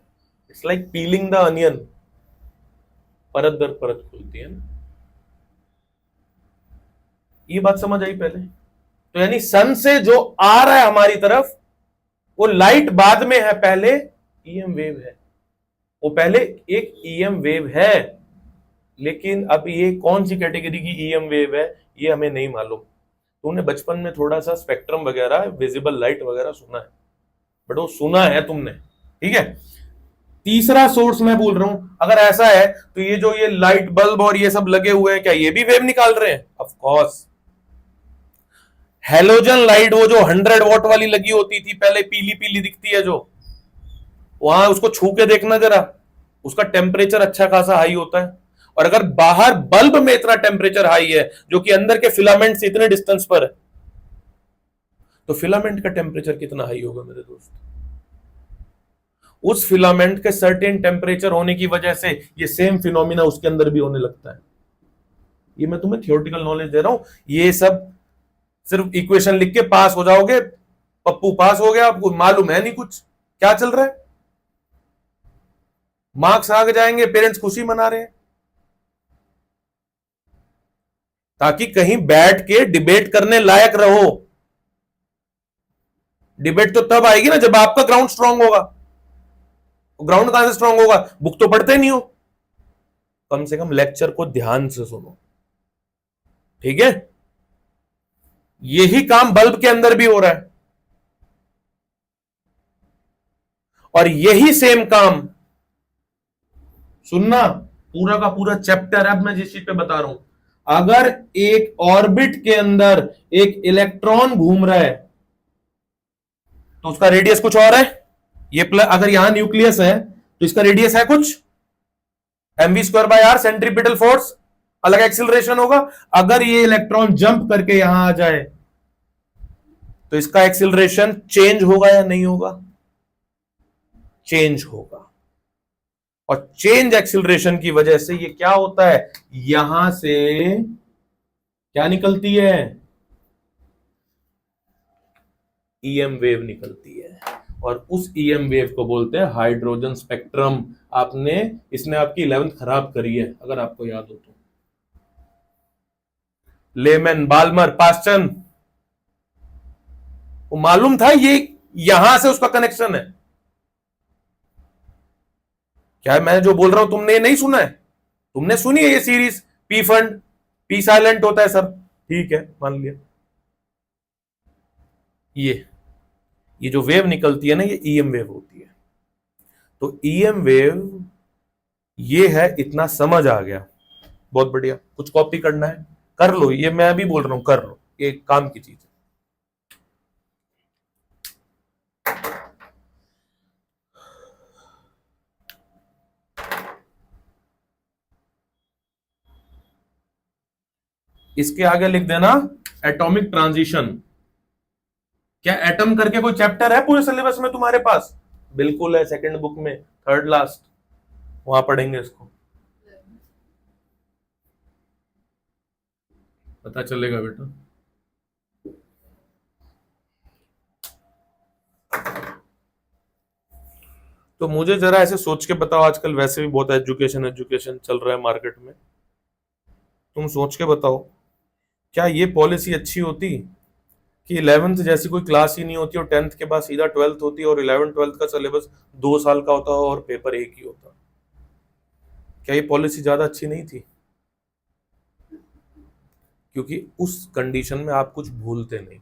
it's like piling the onion, परत दर परत खुलती है ना। ये बात समझ आई पहले? तो यानी सन से जो आ रहा है हमारी तरफ, वो लाइट बाद में है, पहले ईएम वेव है। वो पहले एक ईएम वेव है, लेकिन अब ये कौन सी कैटेगरी की ईएम वेव है ये हमें नहीं मालूम। तुमने बचपन में थोड़ा सा स्पेक्ट्रम वगैरह, विजिबल लाइट वगैरह सुना है, बट वो सुना है तुमने, ठीक है। तीसरा सोर्स मैं बोल रहा हूं, अगर ऐसा है तो ये जो ये लाइट बल्ब और ये सब लगे हुए हैं, क्या ये भी वेव निकाल रहे हैं? Of course. हेलोजन लाइट, वो जो 100 वॉट वाली लगी होती थी पहले, पीली पीली दिखती है जो, वहां उसको छू के देखना जरा, उसका टेम्परेचर अच्छा खासा हाई होता है। और अगर बाहर बल्ब में इतना टेम्परेचर हाई है जो कि अंदर के फिलामेंट से इतने डिस्टेंस पर है, तो फिलामेंट का टेम्परेचर कितना हाई होगा मेरे दोस्त? उस फिलामेंट के सर्टेन टेम्परेचर होने की वजह से ये सेम फिनोमिना उसके अंदर भी होने लगता है। ये मैं तुम्हें थियोरेटिकल नॉलेज दे रहा हूं, ये सब सिर्फ इक्वेशन लिख के पास हो जाओगे, पप्पू पास हो गया, आपको मालूम है नहीं कुछ क्या चल रहा है, मार्क्स आगे जाएंगे, पेरेंट्स खुशी मना रहे हैं, ताकि कहीं बैठ के डिबेट करने लायक रहो। डिबेट तो तब आएगी ना जब आपका ग्राउंड स्ट्रांग होगा। ग्राउंड कहां से स्ट्रांग होगा? बुक तो पढ़ते नहीं हो, कम से कम लेक्चर को ध्यान से सुनो, ठीक है। यही काम बल्ब के अंदर भी हो रहा है, और यही सेम काम, सुनना पूरा का पूरा चैप्टर, अब मैं जिस चीज पे बता रहा हूं, अगर एक ऑर्बिट के अंदर एक इलेक्ट्रॉन घूम रहा है, तो उसका रेडियस कुछ और है, ये प्लस, अगर यहां न्यूक्लियस है तो इसका रेडियस है कुछ, mv²/r सेंट्रीपिटल फोर्स, अलग एक्सिलरेशन होगा। अगर ये इलेक्ट्रॉन जंप करके यहां आ जाए तो इसका एक्सिलरेशन चेंज होगा या नहीं होगा? चेंज होगा। और चेंज एक्सिलरेशन की वजह से ये क्या होता है, यहां से क्या निकलती है, ईएम वेव निकलती है, और उस ईएम वेव को बोलते हैं हाइड्रोजन स्पेक्ट्रम। आपने, इसने आपकी 11th खराब करी है अगर आपको याद हो तो। लेमन, बाल्मर, पास्चन, वो मालूम था ये यहां से उसका कनेक्शन है। क्या मैं जो बोल रहा हूं तुमने नहीं सुना है? तुमने सुनी है ये series, P fund, P silent होता है सर, ठीक है मान लिया। ये जो वेव निकलती है ना, ये ईएम वेव होती है। तो ईएम वेव ये है, इतना समझ आ गया, बहुत बढ़िया। कुछ कॉपी करना है कर लो, ये मैं भी बोल रहा हूं कर लो, ये काम की चीज है। इसके आगे लिख देना एटॉमिक ट्रांजिशन। क्या एटम करके कोई चैप्टर है पूरे सिलेबस में तुम्हारे पास? बिल्कुल है, सेकंड बुक में, थर्ड लास्ट, वहां पढ़ेंगे इसको, पता चलेगा बेटा। तो मुझे जरा ऐसे सोच के बताओ, आजकल वैसे भी बहुत एजुकेशन एजुकेशन चल रहा है मार्केट में, तुम सोच के बताओ, क्या ये पॉलिसी अच्छी होती कि 11th जैसी कोई क्लास ही नहीं होती और 10th के बाद सीधा 12th होती है और 11th 12th का सिलेबस 2 साल का होता है और पेपर एक ही होता? क्या ये पॉलिसी ज्यादा अच्छी नहीं थी? क्योंकि उस कंडीशन में आप कुछ भूलते नहीं,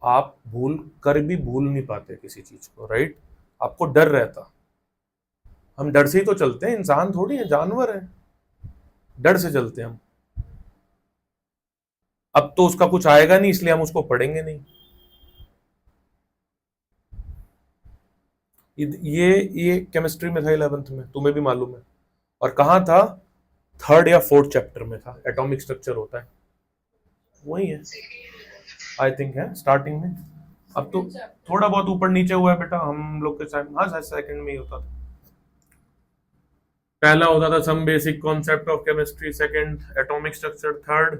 आप भूल कर भी भूल नहीं पाते किसी चीज को, राइट? आपको डर रहता, हम डर से ही तो चलते हैं, इंसान थोड़ी है, जानवर है, डर से चलते हैं हम। अब तो उसका कुछ आएगा नहीं इसलिए हम उसको पढ़ेंगे नहीं। ये केमिस्ट्री में था 11th में, तुम्हें भी मालूम है, और कहाँ था, 3rd या 4th चैप्टर में था, एटॉमिक स्ट्रक्चर होता है, वही है आई थिंक, है स्टार्टिंग में। अब तो थोड़ा बहुत ऊपर नीचे हुआ है बेटा हम लोग के टाइम, हाँ सेकंड में ही होता था। पहला होता था some basic concept of chemistry, second atomic structure, third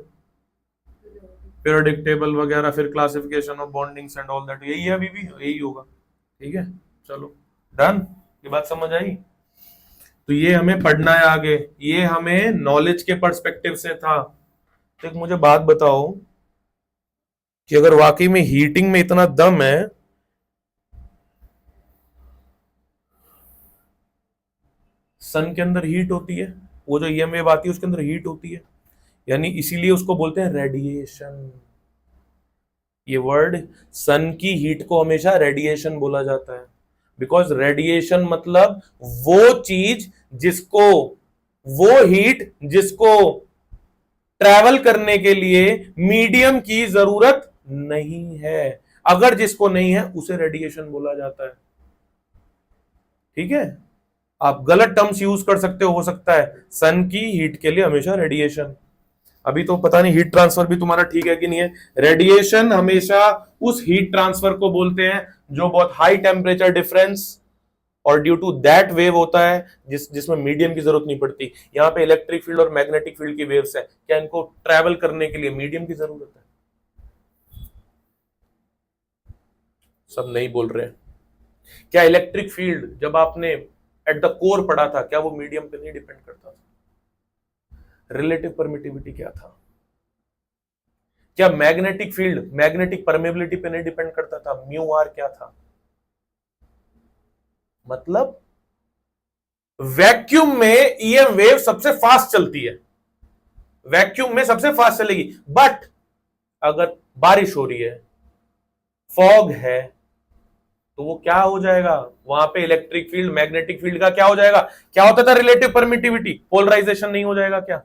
periodic table वगैरह, फिर classification of bondings and all that, यही है अभी भी यही होगा, ठीक है। चलो डन, ये बात समझ आई? तो ये हमें पढ़ना है आगे, ये हमें नॉलेज के पर्सपेक्टिव से था। तो एक मुझे बात बताओ कि अगर वाकई में हीटिंग में इतना दम है, सन के अंदर हीट होती है, वो जो ईएम वेव आती है उसके अंदर हीट होती है, यानी इसीलिए उसको बोलते हैं रेडिएशन। ये वर्ड, सन की हीट को हमेशा रेडिएशन बोला जाता है, बिकॉज रेडिएशन मतलब वो चीज जिसको, वो हीट जिसको ट्रैवल करने के लिए मीडियम की जरूरत नहीं है, अगर जिसको नहीं है उसे रेडिएशन बोला जाता है, ठीक है। आप गलत टर्म्स यूज कर सकते हो सकता है, सन की हीट के लिए हमेशा रेडिएशन। अभी तो पता नहीं हीट ट्रांसफर भी तुम्हारा ठीक है कि नहीं है, रेडिएशन हमेशा उस हीट ट्रांसफर को बोलते हैं जो बहुत हाई टेम्परेचर डिफरेंस और ड्यू टू दैट वेव होता है, जिसमें मीडियम की जरूरत नहीं पड़ती। यहाँ पे इलेक्ट्रिक फील्ड और मैग्नेटिक फील्ड की वेव्स है, क्या इनको ट्रैवल करने के लिए मीडियम की जरूरत है? सब नहीं बोल रहे हैं। क्या इलेक्ट्रिक फील्ड जब आपने एट द कोर पढ़ा था, क्या वो मीडियम पे नहीं डिपेंड करता था? रिलेटिव परमिटिविटी क्या था? क्या मैग्नेटिक फील्ड मैग्नेटिक परमेबिलिटी पे नहीं डिपेंड करता था? म्यू आर क्या था? मतलब वैक्यूम में ईएम वेव सबसे फास्ट चलती है, वैक्यूम में सबसे फास्ट चलेगी, बट अगर बारिश हो रही है, फॉग है, तो वो क्या हो जाएगा, वहां पे इलेक्ट्रिक फील्ड मैग्नेटिक फील्ड का क्या हो जाएगा? क्या होता था? रिलेटिव परमिटिविटी, पोलराइजेशन नहीं हो जाएगा क्या?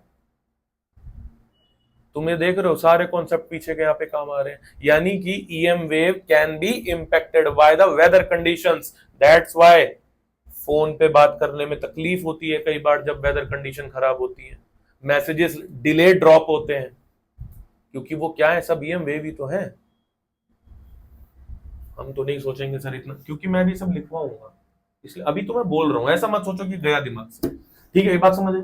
तुम्हें देख रहे हो सारे कॉन्सेप्ट पीछे के यहाँ पे काम आ रहे हैं। यानी कि EM wave can be impacted by the weather conditions, that's why phone पे बात करने में तकलीफ होती है कई बार जब वेदर कंडीशन खराब होती है, मैसेजेस डिले ड्रॉप होते हैं, क्योंकि वो क्या है, सब ईएम वेव ही तो है। हम तो नहीं सोचेंगे सर इतना, क्योंकि मैं भी सब लिखवाऊंगा, इसलिए अभी तो मैं बोल रहा हूं, ऐसा मत सोचो कि गया दिमाग से। ठीक है, ये बात समझ